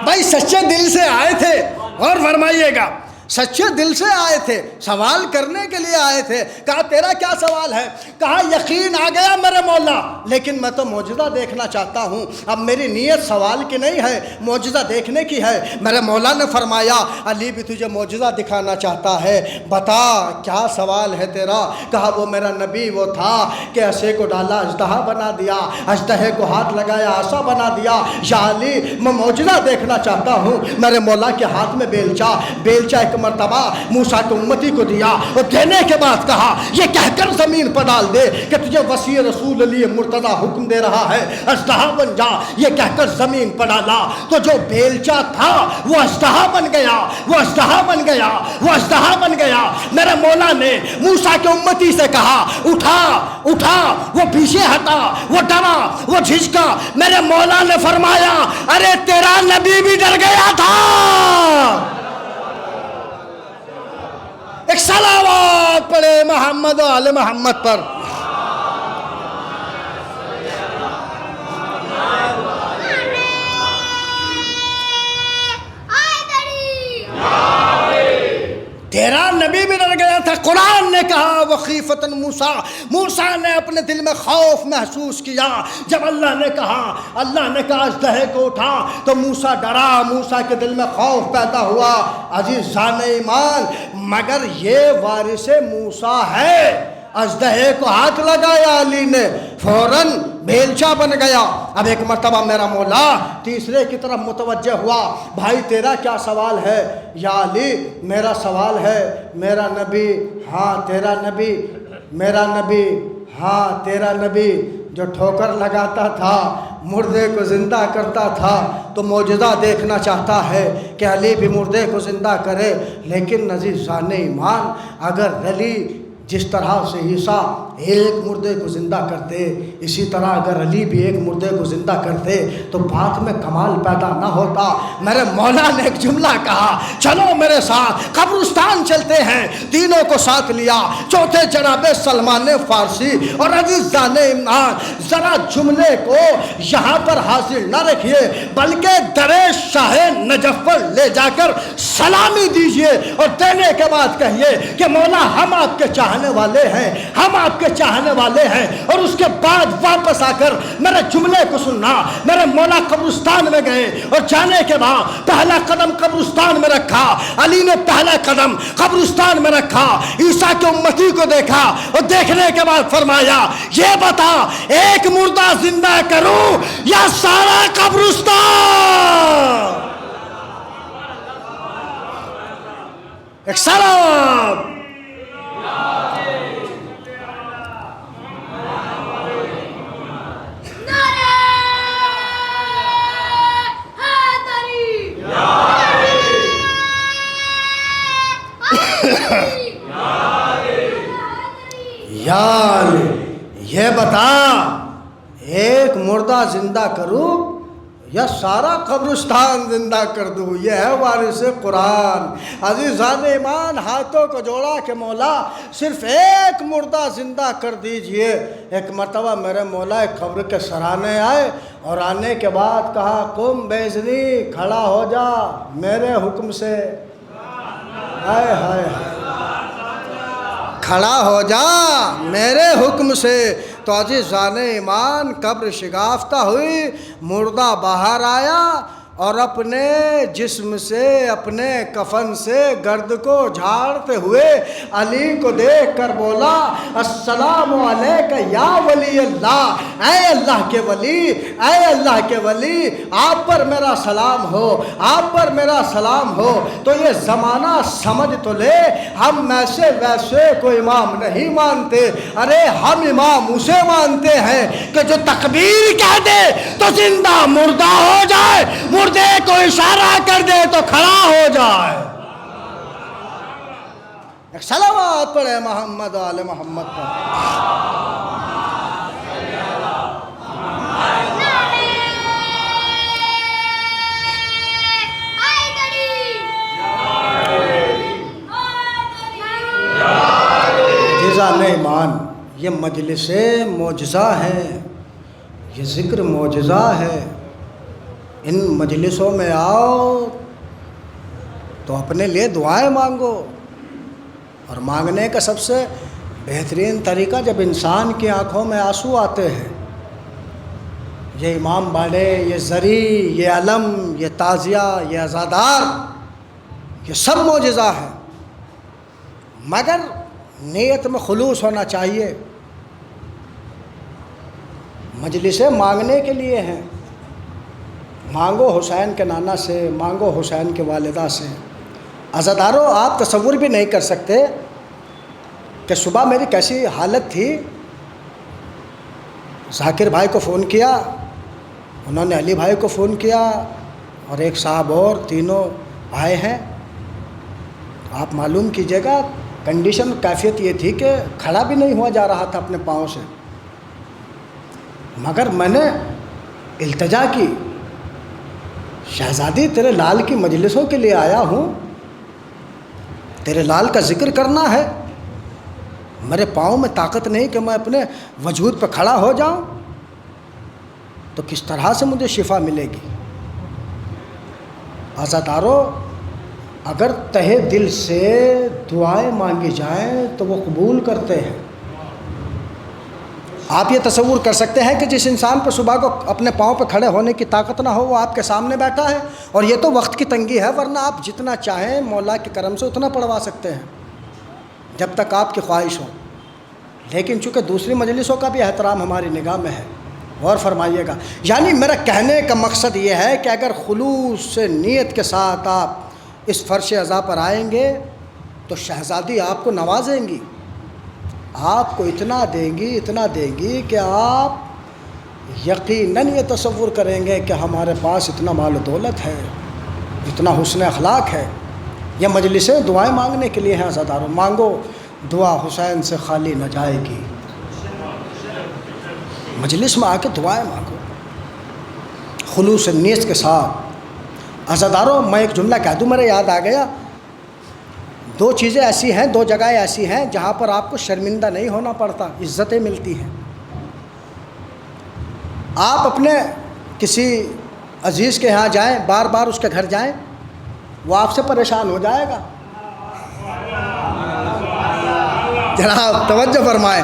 بھائی سچے دل سے آئے تھے، اور فرمائیے گا سچے دل سے آئے تھے، سوال کرنے کے لیے آئے تھے. کہا تیرا کیا سوال ہے؟ کہا یقین آ گیا میرے مولا، لیکن میں تو معجزہ دیکھنا چاہتا ہوں. اب میری نیت سوال کی نہیں ہے، معجزہ دیکھنے کی ہے. میرے مولا نے فرمایا علی بھی تجھے معجزہ دکھانا چاہتا ہے، بتا کیا سوال ہے تیرا؟ کہا وہ میرا نبی وہ تھا کہ عصے کو ڈالا اژدہا بنا دیا، اژدہے کو ہاتھ لگایا عصا بنا دیا. یا علی میں معجزہ دیکھنا چاہتا ہوں. میرے مولا کے ہاتھ میں بیلچا ایک مرتبہ موسیٰ کی امتی کو دیا اور دینے کے بعد کہا یہ کہہ کر زمین پر ڈال دے کہ تجھے وسیع رسول علی مرتضیٰ حکم دے رہا ہے اژدہا بن جا. یہ کہہ کر زمین پر ڈالا تو جو بیلچا تھا وہ اژدہا بن گیا، وہ اژدہا بن گیا، وہ اژدہا بن گیا. میرے مولا نے موسیٰ کی امتی سے کہا اٹھا اٹھا، وہ پیچھے ہٹا، وہ ڈرا، وہ جھجکا. میرے مولا نے فرمایا ارے تیرا نبی بھی ڈر گیا تھا. ایک صلوات پڑھے محمد و آل محمد پر. تیرا نبی بھی ڈر گیا تھا. قرآن نے کہا وخیفتاً موسیٰ نے اپنے دل میں خوف محسوس کیا. جب اللہ نے کہا اژدہے کو اٹھا تو موسیٰ ڈرا، موسیٰ کے دل میں خوف پیدا ہوا. عزیزان ایمان مگر یہ وارث موسیٰ ہے. اژدہے کو ہاتھ لگایا علی نے، فوراً بیلچا بن گیا. اب ایک مرتبہ میرا مولا تیسرے کی طرف متوجہ ہوا. بھائی تیرا کیا سوال ہے؟ یا علی میرا سوال ہے میرا نبی، ہاں تیرا نبی، میرا نبی، ہاں تیرا نبی جو ٹھوکر لگاتا تھا، مردے کو زندہ کرتا تھا، تو معجزہ دیکھنا چاہتا ہے کہ علی بھی مردے کو زندہ کرے. لیکن عزیزان ایمان اگر علی جس طرح سے عیسیٰ ایک مردے کو زندہ کرتے، اسی طرح اگر علی بھی ایک مردے کو زندہ کرتے تو بات میں کمال پیدا نہ ہوتا. میرے مولا نے ایک جملہ کہا چلو میرے ساتھ قبرستان چلتے ہیں. تینوں کو ساتھ لیا، چوتھے جناب سلمان فارسی. اور عزیزان ایمان ذرا جملے کو یہاں پر حاصل نہ رکھیے بلکہ درِ شاہ نجف پر لے جا کر سلامی دیجئے اور دینے کے بعد کہیے کہ مولا ہم آپ کے چاہنے والے ہیں، ہم آپ کے چاہنے والے ہیں. اور اس کے بعد واپس آ کر میرے جملے کو سننا. میرے مولا قبرستان میں گئے اور جانے کے بعد پہلا قدم قبرستان میں رکھا. علی نے پہلا قدم قبرستان میں رکھا، عیسیٰ کی امتی کو دیکھا اور دیکھنے کے بعد فرمایا یہ بتا ایک مردہ زندہ کروں یا سارا قبرستان؟ ایک سلام. یہ بتا ایک مردہ زندہ کروں یا سارا قبرستان زندہ کر دوں؟ یہ ہے وارث قرآن۔ عزیزان ایمان، ہاتھوں کو جوڑا کہ مولا صرف ایک مردہ زندہ کر دیجئے۔ ایک مرتبہ میرے مولا ایک قبر کے سرانے آئے اور آنے کے بعد کہا قم بیزنی، کھڑا ہو جا میرے حکم سے۔ ہائے ہائے ہائے، کھڑا ہو جا میرے حکم سے۔ تو عزیزان ایمان، قبر شگافتہ ہوئی، مردہ باہر آیا اور اپنے جسم سے، اپنے کفن سے گرد کو جھاڑتے ہوئے علی کو دیکھ کر بولا السلام علیکہ یا ولی اللہ، اے اللہ کے ولی، اے اللہ کے ولی، آپ پر میرا سلام ہو، آپ پر میرا سلام ہو۔ تو یہ زمانہ سمجھ تو لے، ہم ایسے ویسے کوئی امام نہیں مانتے، ارے ہم امام اسے مانتے ہیں کہ جو تکبیر کہہ دے تو زندہ مردہ ہو جائے، مردے کو اشارہ کر دے تو کھڑا ہو جائے۔ ایک صلوات پڑھے محمد و آل محمد پر۔ عزیزان ایمان، یہ مجلس معجزہ ہے، یہ ذکر معجزہ ہے۔ ان مجلسوں میں آؤ تو اپنے لیے دعائیں مانگو، اور مانگنے کا سب سے بہترین طریقہ جب انسان کی آنکھوں میں آنسو آتے ہیں۔ یہ امام باڑے، یہ زری، یہ علم، یہ تازیہ، یہ عزادار، یہ سب معجزہ ہے، مگر نیت میں خلوص ہونا چاہیے۔ مجلسیں مانگنے کے لیے ہیں، مانگو حسین کے نانا سے، مانگو حسین کے والدہ سے۔ عزادارو، آپ تصور بھی نہیں کر سکتے کہ صبح میری کیسی حالت تھی۔ ذاکر بھائی کو فون کیا، انہوں نے علی بھائی کو فون کیا، اور ایک صاحب اور، تینوں آئے ہیں۔ آپ معلوم کیجئے گا، کنڈیشن کیفیت یہ تھی کہ کھڑا بھی نہیں ہوا جا رہا تھا اپنے پاؤں سے، مگر میں نے التجا کی، شہزادی تیرے لال کی مجلسوں کے لیے آیا ہوں، تیرے لال کا ذکر کرنا ہے، میرے پاؤں میں طاقت نہیں کہ میں اپنے وجود پہ کھڑا ہو جاؤں، تو کس طرح سے مجھے شفا ملے گی؟ عزادارو، اگر تہہ دل سے دعائیں مانگی جائیں تو وہ قبول کرتے ہیں۔ آپ یہ تصور کر سکتے ہیں کہ جس انسان پر صبح کو اپنے پاؤں پہ کھڑے ہونے کی طاقت نہ ہو، وہ آپ کے سامنے بیٹھا ہے، اور یہ تو وقت کی تنگی ہے، ورنہ آپ جتنا چاہیں مولا کے کرم سے اتنا پڑھوا سکتے ہیں جب تک آپ کی خواہش ہو۔ لیکن چونکہ دوسری مجلسوں کا بھی احترام ہماری نگاہ میں ہے، غور فرمائیے گا۔ یعنی میرا کہنے کا مقصد یہ ہے کہ اگر خلوص سے نیت کے ساتھ آپ اس فرش عزا پر آئیں گے تو شہزادی آپ کو نوازیں گی، آپ کو اتنا دیں گی، اتنا دیں گی کہ آپ یقیناً یہ تصور کریں گے کہ ہمارے پاس اتنا مال و دولت ہے، اتنا حسن اخلاق ہے۔ یہ مجلسیں دعائیں مانگنے کے لیے ہیں عزاداروں، مانگو دعا حسین سے خالی نہ جائے گی۔ مجلس میں آ کے دعائیں مانگو خلوص نیت کے ساتھ۔ عزاداروں، میں ایک جملہ کہہ دوں، میرے یاد آ گیا۔ دو چیزیں ایسی ہیں، دو جگہیں ایسی ہیں جہاں پر آپ کو شرمندہ نہیں ہونا پڑتا، عزتیں ملتی ہیں۔ آپ اپنے کسی عزیز کے ہاں جائیں، بار بار اس کے گھر جائیں، وہ آپ سے پریشان ہو جائے گا۔ جناب توجہ فرمائیں،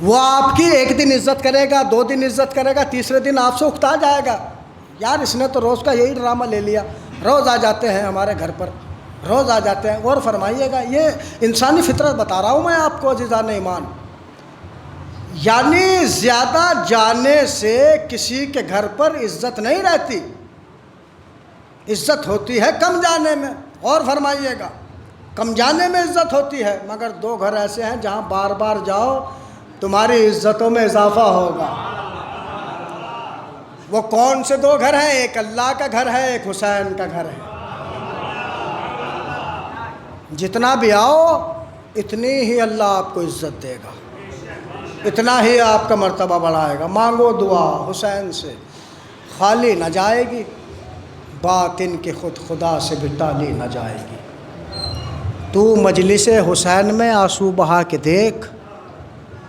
وہ آپ کی ایک دن عزت کرے گا، دو دن عزت کرے گا، تیسرے دن آپ سے اکتا جائے گا، یار اس نے تو روز کا یہی ڈرامہ لے لیا، روز آ جاتے ہیں ہمارے گھر پر، روز آ جاتے ہیں۔ غور فرمائیے گا، یہ انسانی فطرت بتا رہا ہوں میں آپ کو عزیزان ایمان۔ یعنی زیادہ جانے سے کسی کے گھر پر عزت نہیں رہتی، عزت ہوتی ہے کم جانے میں۔ غور فرمائیے گا، کم جانے میں عزت ہوتی ہے، مگر دو گھر ایسے ہیں جہاں بار بار جاؤ تمہاری عزتوں میں اضافہ ہوگا۔ وہ کون سے دو گھر ہیں؟ ایک اللہ کا گھر ہے، ایک حسین کا گھر ہے۔ جتنا بھی آؤ اتنی ہی اللہ آپ کو عزت دے گا۔ اتنا ہی آپ کا مرتبہ بڑھائے گا۔ مانگو دعا حسین سے خالی نہ جائے گی، بات ان کی خود خدا سے بھی ٹالی نہ جائے گی۔ تو مجلس حسین میں آنسو بہا کے دیکھ،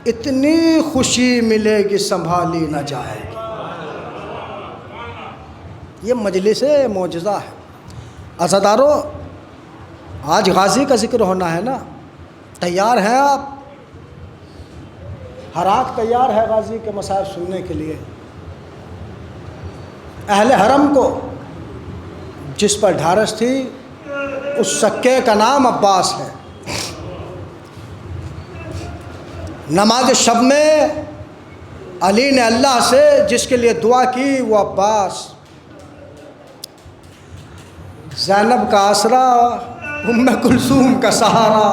اتنی خوشی ملے گی سنبھالی نہ جائے گی۔ یہ مجلس معجزہ ہے۔ عزادارو، آج غازی کا ذکر ہونا ہے نا، تیار ہیں آپ؟ ہر آنکھ تیار ہے غازی کے مصائب سننے کے لیے؟ اہل حرم کو جس پر ڈھارس تھی اس سکے کا نام عباس ہے۔ نماز شب میں علی نے اللہ سے جس کے لیے دعا کی وہ عباس۔ زینب کا آسرا، ام کلثوم کا سہارا۔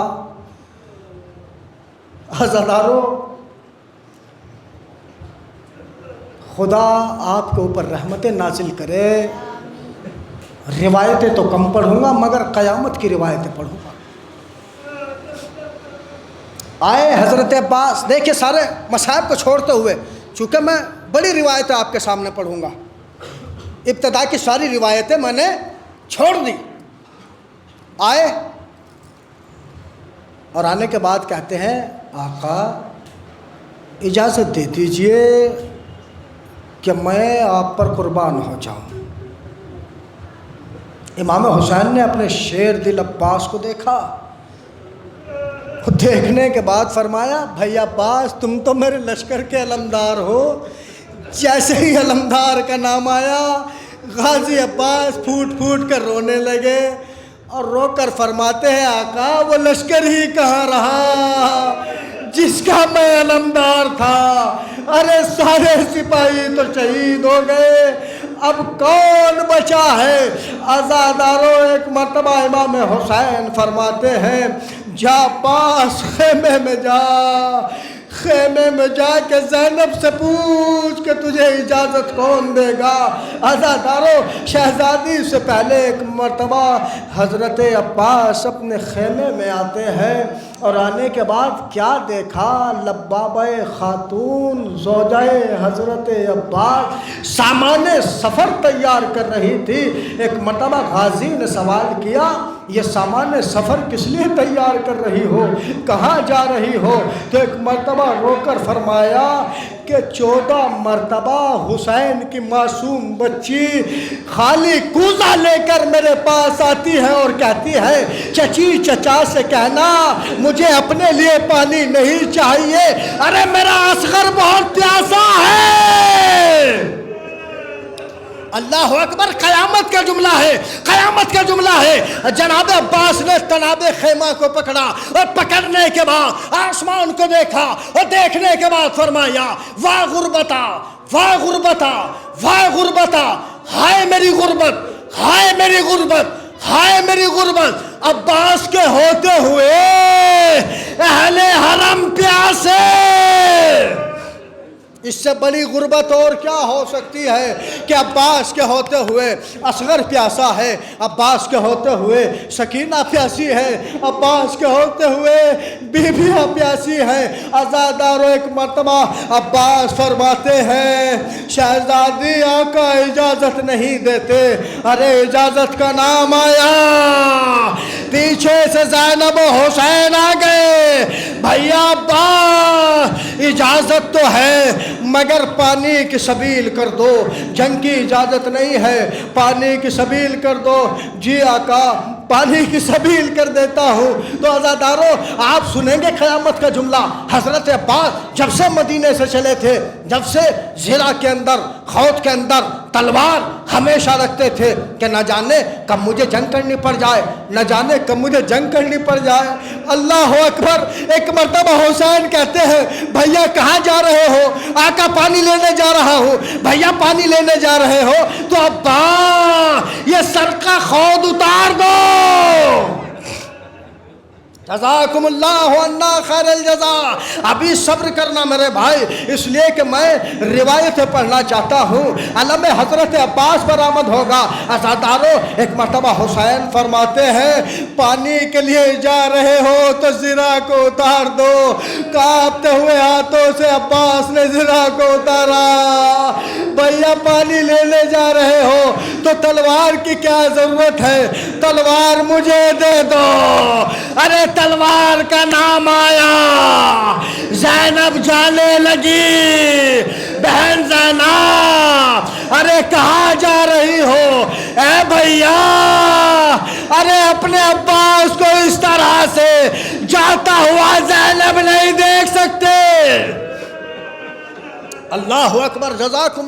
عزادارو، خدا آپ کے اوپر رحمتیں نازل کرے۔ روایتیں تو کم پڑھوں گا مگر قیامت کی روایتیں پڑھوں گا۔ آئے حضرت عباس، دیکھیں سارے مصائب کو چھوڑتے ہوئے، چونکہ میں بڑی روایتیں آپ کے سامنے پڑھوں گا، ابتدا کی ساری روایتیں میں نے چھوڑ دی۔ آئے اور آنے کے بعد کہتے ہیں آقا اجازت دے دیجئے کہ میں آپ پر قربان ہو جاؤں۔ امام حسین نے اپنے شیر دل عباس کو دیکھا، دیکھنے کے بعد فرمایا بھائی عباس تم تو میرے لشکر کے علمدار ہو۔ جیسے ہی علمدار کا نام آیا غازی عباس پھوٹ پھوٹ کر رونے لگے اور رو کر فرماتے ہیں آقا وہ لشکر ہی کہاں رہا جس کا میں علمدار تھا، ارے سارے سپاہی تو شہید ہو گئے، اب کون بچا ہے؟ عزادارو، ایک مرتبہ امام حسین فرماتے ہیں جا پاس خیمے میں جا، خیمے میں جا کے زینب سے پوچھ کہ تجھے اجازت کون دے گا۔ عزادارو، شہزادی سے پہلے ایک مرتبہ حضرت عباس اپنے خیمے میں آتے ہیں اور آنے کے بعد کیا دیکھا؟ لبابہ خاتون زوجہ حضرت عباس سامان سفر تیار کر رہی تھی۔ ایک مرتبہ غازی نے سوال کیا یہ سامان سفر کس لیے تیار کر رہی ہو، کہاں جا رہی ہو؟ تو ایک مرتبہ رو کر فرمایا کہ 14 مرتبہ حسین کی معصوم بچی خالی کوزہ لے کر میرے پاس آتی ہے اور کہتی ہے چچی چچا سے کہنا مجھے اپنے لیے پانی نہیں چاہیے، ارے میرا اصغر بہت پیاسا ہے۔ اللہ اکبر، قیامت کا جملہ ہے، قیامت کا جملہ ہے۔ جناب عباس نے تناب خیمہ کو پکڑا اور پکڑنے کے بعد آسمان کو دیکھا اور دیکھنے کے بعد فرمایا واہ غربتا، واہ غربتا، واہ غربتا، ہائے میری غربت، ہائے میری غربت، ہائے میری غربت۔ عباس کے ہوتے ہوئے اہل حرم پیاسے، اس سے بڑی غربت اور کیا ہو سکتی ہے کہ عباس کے ہوتے ہوئے اصغر پیاسا ہے، عباس کے ہوتے ہوئے سکینہ پیاسی ہے، عباس کے ہوتے ہوئے بیویاں پیاسی ہیں۔ عزادارو، ایک مرتبہ عباس فرماتے ہیں شہزادی آقا اجازت نہیں دیتے، ارے اجازت کا نام آیا، پیچھے سے زینب و حسین آ گئے، بھیا عباس اجازت تو ہے مگر پانی کی سبیل کر دو، جنگ کی اجازت نہیں ہے، پانی کی سبیل کر دو۔ جی آقا پانی کی سبیل کر دیتا ہوں۔ تو عزادارو، آپ سنیں گے قیامت کا جملہ، حضرت عباس جب سے مدینے سے چلے تھے، جب سے زرہ کے اندر خود کے اندر تلوار ہمیشہ رکھتے تھے کہ نہ جانے کب مجھے جنگ کرنی پڑ جائے، نہ جانے کب مجھے جنگ کرنی پڑ جائے۔ اللہ اکبر، ایک مرتبہ حسین کہتے ہیں بھیا کہاں جا رہے ہو؟ آقا پانی لینے جا رہا ہوں۔ بھیا پانی لینے جا رہے ہو تو ابا یہ سر کا خود اتار دو۔ جزاکم اللہ عنا خیر الجزا۔ ابھی صبر کرنا میرے بھائی، اس لیے کہ میں روایت پڑھنا چاہتا ہوں۔ علم حضرت عباس برآمد ہوگا۔ عزادارو، ایک مرتبہ حسین فرماتے ہیں پانی کے لیے جا رہے ہو تو زرہ کو اتار دو۔ کانپتے ہوئے ہاتھوں سے عباس نے زرہ کو اتارا۔ بھیا پانی لینے جا رہے ہو تو تلوار کی کیا ضرورت ہے، تلوار مجھے دے دو۔ ارے تلوار کا نام آیا، زینب جانے لگی، بہن زینب ارے کہاں جا رہی ہو؟ اے بھیا ارے اپنے عباس کو اس طرح سے جاتا ہوا زینب نہیں دیکھ سکتے۔ اللہ اکبر، جزاکم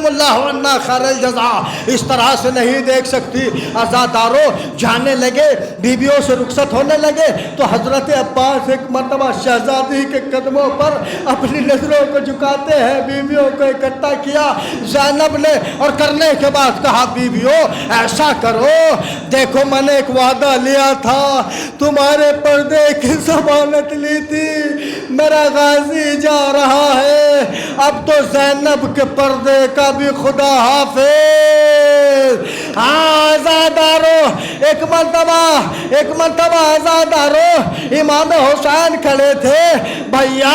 اللہ عنا خیر الجزا۔ اس طرح سے نہیں دیکھ سکتی۔ عزادارو جانے لگے، بیویوں سے رخصت ہونے لگے تو حضرت عباس ایک مرتبہ شہزادی کے قدموں پر اپنی نظروں کو جھکاتے ہیں۔ بیویوں کو اکٹھا کیا زینب نے، اور کرنے کے بعد کہا بیویوں ایسا کرو، دیکھو میں نے ایک وعدہ لیا تھا، تمہارے پردے کی ضمانت لی تھی، میرا غازی جا رہا ہے، اب تو زینب کے پردے کا بھی خدا حافظ۔ آزادارو ایک مرتبہ آزادارو امام حسین کھڑے تھے، بھیا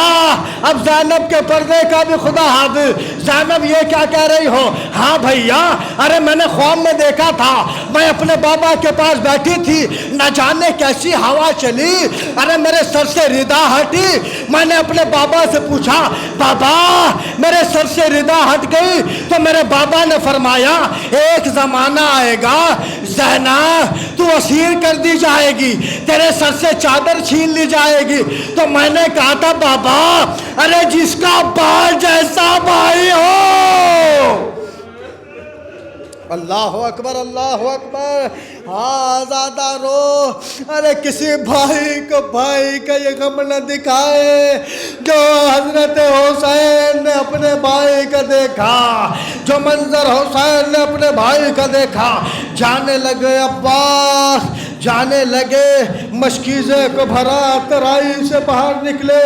اب زینب کے پردے کا بھی خدا حافظ۔ زینب یہ کیا کہہ رہی ہو؟ ہاں بھیا ارے میں نے خواب میں دیکھا تھا، میں اپنے بابا کے پاس بیٹھی تھی، نہ جانے کیسی ہوا چلی، ارے میرے سر سے ردا ہٹی، میں نے اپنے بابا سے پوچھا بابا میرے سر سے ردا ہٹ گئی، تو میرے بابا نے فرمایا ایک زمانہ آئے گا زینب تو اسیر کر دی جائے گی، تیرے سر سے چادر چھین لی جائے گی۔ تو میں نے کہا تھا بابا ارے جس کا بال جیسا بھائی ہو۔ اللہ اکبر، اللہ اکبر۔ آزادارو ارے کسی بھائی کو بھائی کا یہ غم نہ دکھائے جو حضرت حسین نے اپنے بھائی کا دیکھا، جو منظر حسین نے اپنے بھائی کا دیکھا۔ جانے لگے عباس، جانے لگے، مشکیزے کو بھرا، ترائی سے باہر نکلے،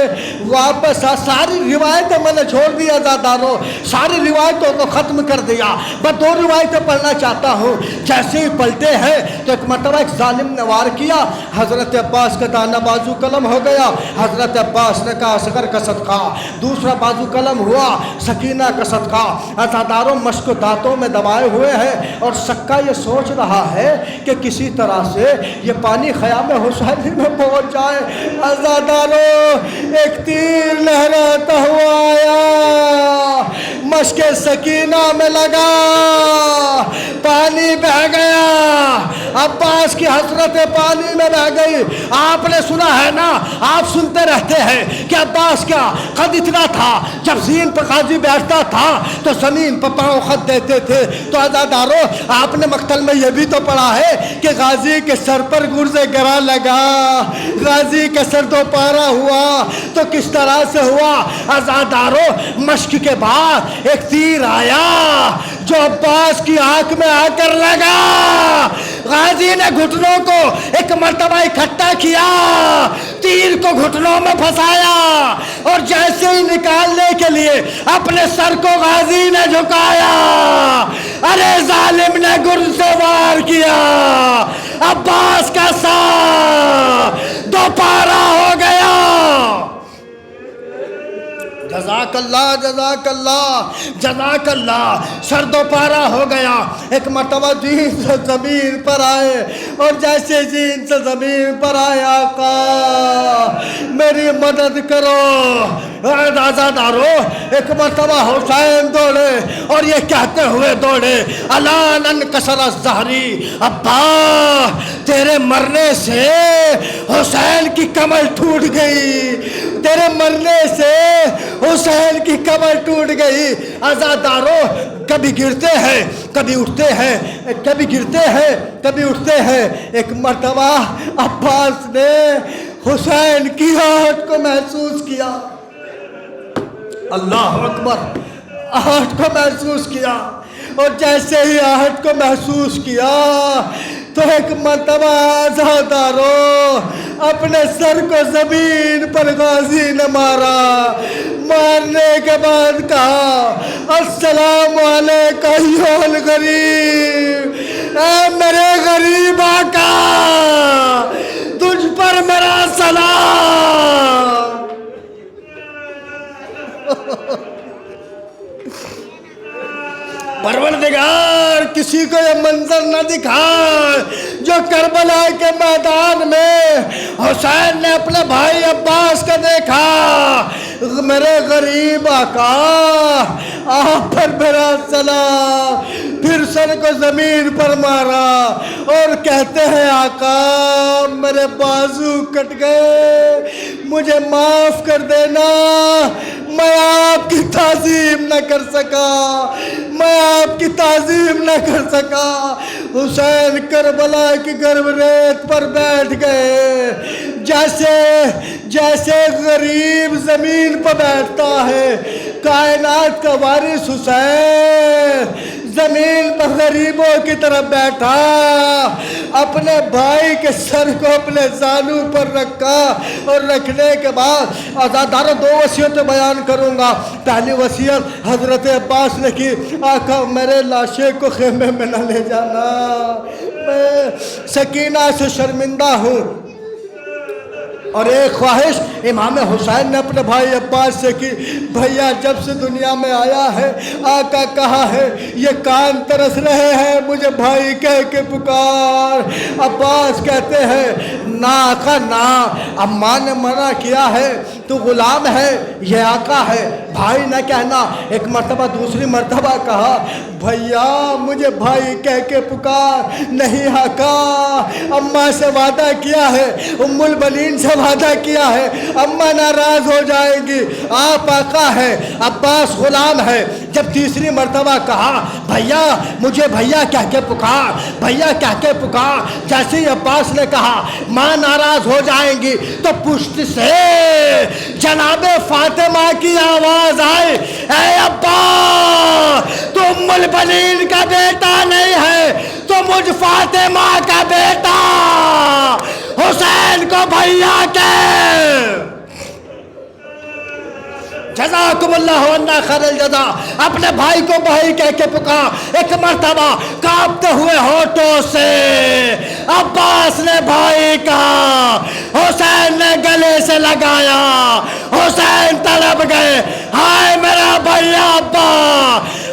واپس ساری روایتیں میں نے چھوڑ دیا عزادارو، ساری روایتوں کو ختم کر دیا، بس 2 روایتیں پڑھنا چاہتا ہوں۔ جیسے ہی پلٹے ہیں تو ایک مرتبہ ایک ظالم نے وار کیا، حضرت عباس کا دانا بازو قلم ہو گیا۔ حضرت عباس نے کہا اصغر کا صدقہ، دوسرا بازو قلم ہوا سکینہ کا صدقہ۔ عزاداروں مشک دانتوں میں دبائے ہوئے ہیں اور سکہ یہ سوچ رہا ہے کہ کسی طرح سے یہ پانی خیام حسینی میں پہنچ جائے۔ عزاداروں ایک تیر لہراتا ہوا آیا، مشک سکینہ میں لگا، پانی بہہ گیا، عباس کی حسرت پانی میں بہہ گئی۔ آپ نے سنا ہے نا، آپ سنتے رہتے ہیں کہ عباس کا قد اتنا تھا، جب زین پر غازی بیٹھتا تھا تو زمین پر پاؤں خط دیتے تھے۔ تو عزادارو آپ نے مقتل میں یہ بھی تو پڑھا ہے کہ غازی کے سر پر گرز گرا لگا، غازی کے سر دو پارا ہوا، تو کس طرح سے ہوا؟ عزادارو مشق کے بعد ایک تیر آیا جو عباس کی آنکھ میں آ کر لگا، غازی نے گھٹنوں کو ایک مرتبہ اکٹھا کیا، تیر کو گھٹنوں میں پھنسایا، اور جیسے ہی نکالنے کے لیے اپنے سر کو غازی نے جھکایا، ارے ظالم نے گرز سے وار کیا، عباس کا سر دو پارا ہو گیا۔ جزاک اللہ، جزاک اللہ، جزاک اللہ، سر دو پارا ہو گیا۔ ایک مرتبہ زین سے زمین پر آئے، اور جیسے زین سے زمین پر آئے آقا میری مدد کرو۔ عزادارو ایک مرتبہ حسین دوڑے اور یہ کہتے ہوئے دوڑے، الان انکسر الظہری، ابا تیرے مرنے سے حسین کی کمر ٹوٹ گئی، تیرے مرنے سے حسین کی کمر ٹوٹ گئی۔ عزادارو کبھی گرتے ہیں کبھی اٹھتے ہیں، کبھی گرتے ہیں کبھی اٹھتے ہیں۔ ایک مرتبہ عباس نے حسین کی آہٹ کو محسوس کیا، اللہ اکبر، آہٹ کو محسوس کیا، اور جیسے ہی آہٹ کو محسوس کیا تو ایک مرتبہ عزادارو اپنے سر کو زمین پر غازی نے مارا، مارنے کے بعد کہا السلام علیکم ایھا الغریب، اے میرے غریب آقا تجھ پر میرا سلام۔ پروردگار کسی کو یہ منظر نہ دکھا جو کربلا کے میدان میں حسین نے اپنے بھائی عباس کو دیکھا، میرے غریب آقا آپ پر میرا سلام، پھر سر کو زمین پر مارا اور کہتے ہیں آقا میرے بازو کٹ گئے، مجھے معاف کر دینا، میں آپ کی تعظیم نہ کر سکا، میں آپ کی تعظیم نہ کر سکا۔ حسین کربلا کی گرم ریت پر بیٹھ گئے، جیسے غریب زمین پر بیٹھتا ہے، کائنات کا وارث حسین زمین پر غریبوں کی طرف بیٹھا، اپنے بھائی کے سر کو اپنے زانو پر رکھا، اور رکھنے کے بعد عزاداروں دو وصیتیں بیان کروں گا۔ پہلی وصیت حضرت عباس نے کی، آقا میرے لاشے کو خیمے میں نہ لے جانا، میں سکینہ سے شرمندہ ہوں۔ اور ایک خواہش امام حسین نے اپنے بھائی عباس سے کی، بھیا جب سے دنیا میں آیا ہے آقا کہا ہے یہ کان ترس رہے ہیں مجھے بھائی کہہ کے پکار۔ عباس کہتے ہیں نا آقا نا، اماں نے منع کیا ہے، تو غلام ہے یہ آقا ہے، بھائی نہ کہنا۔ ایک مرتبہ دوسری مرتبہ کہا بھیا مجھے بھائی کہہ کے پکار، نہیں آقا اماں سے وعدہ کیا ہے، ام البنین سے وعدہ کیا ہے، اماں ناراض ہو جائے گی، آپ آقا ہے عباس غلام ہے۔ جب تیسری مرتبہ کہا بھیا مجھے بھیا کہہ کے پکار، بھیا کہہ کے پکار، جیسے ہی عباس نے کہا ماں ناراض ہو جائیں گی، تو پشت سے جناب فاطمہ کی آواز آئی، اے عباس تو ام البنین کا بیٹا نہیں ہے تو مجھ فاطمہ کا بیٹا حسین کو بھیا کہ جزاکم اللہ عنا خیر الجزا، اپنے بھائی کو بھائی کہہ کے پکار۔ ایک مرتبہ کانپتے ہوئے ہونٹوں سے عباس نے بھائی کہا، حسین نے گلے سے لگایا، حسین تڑپ گئے، ہائے میرا بھیا ابا،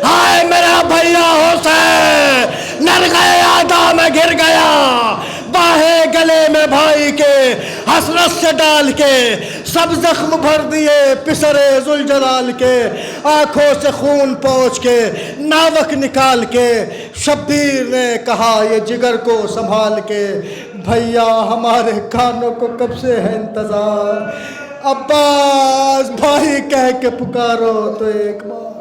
ہائے میرا بھیا حسین، نر گئے آدھا میں گر گیا، باہیں گلے میں بھائی کے حسرت سے ڈال کے، سب زخم بھر دیے پسرے ذوالجلال کے، آنکھوں سے خون پوچھ کے، ناوک نکال کے، شبیر نے کہا یہ جگر کو سنبھال کے، بھیا ہمارے کانوں کو کب سے ہے انتظار، عباس بھائی کہہ کے پکارو تو ایک بار۔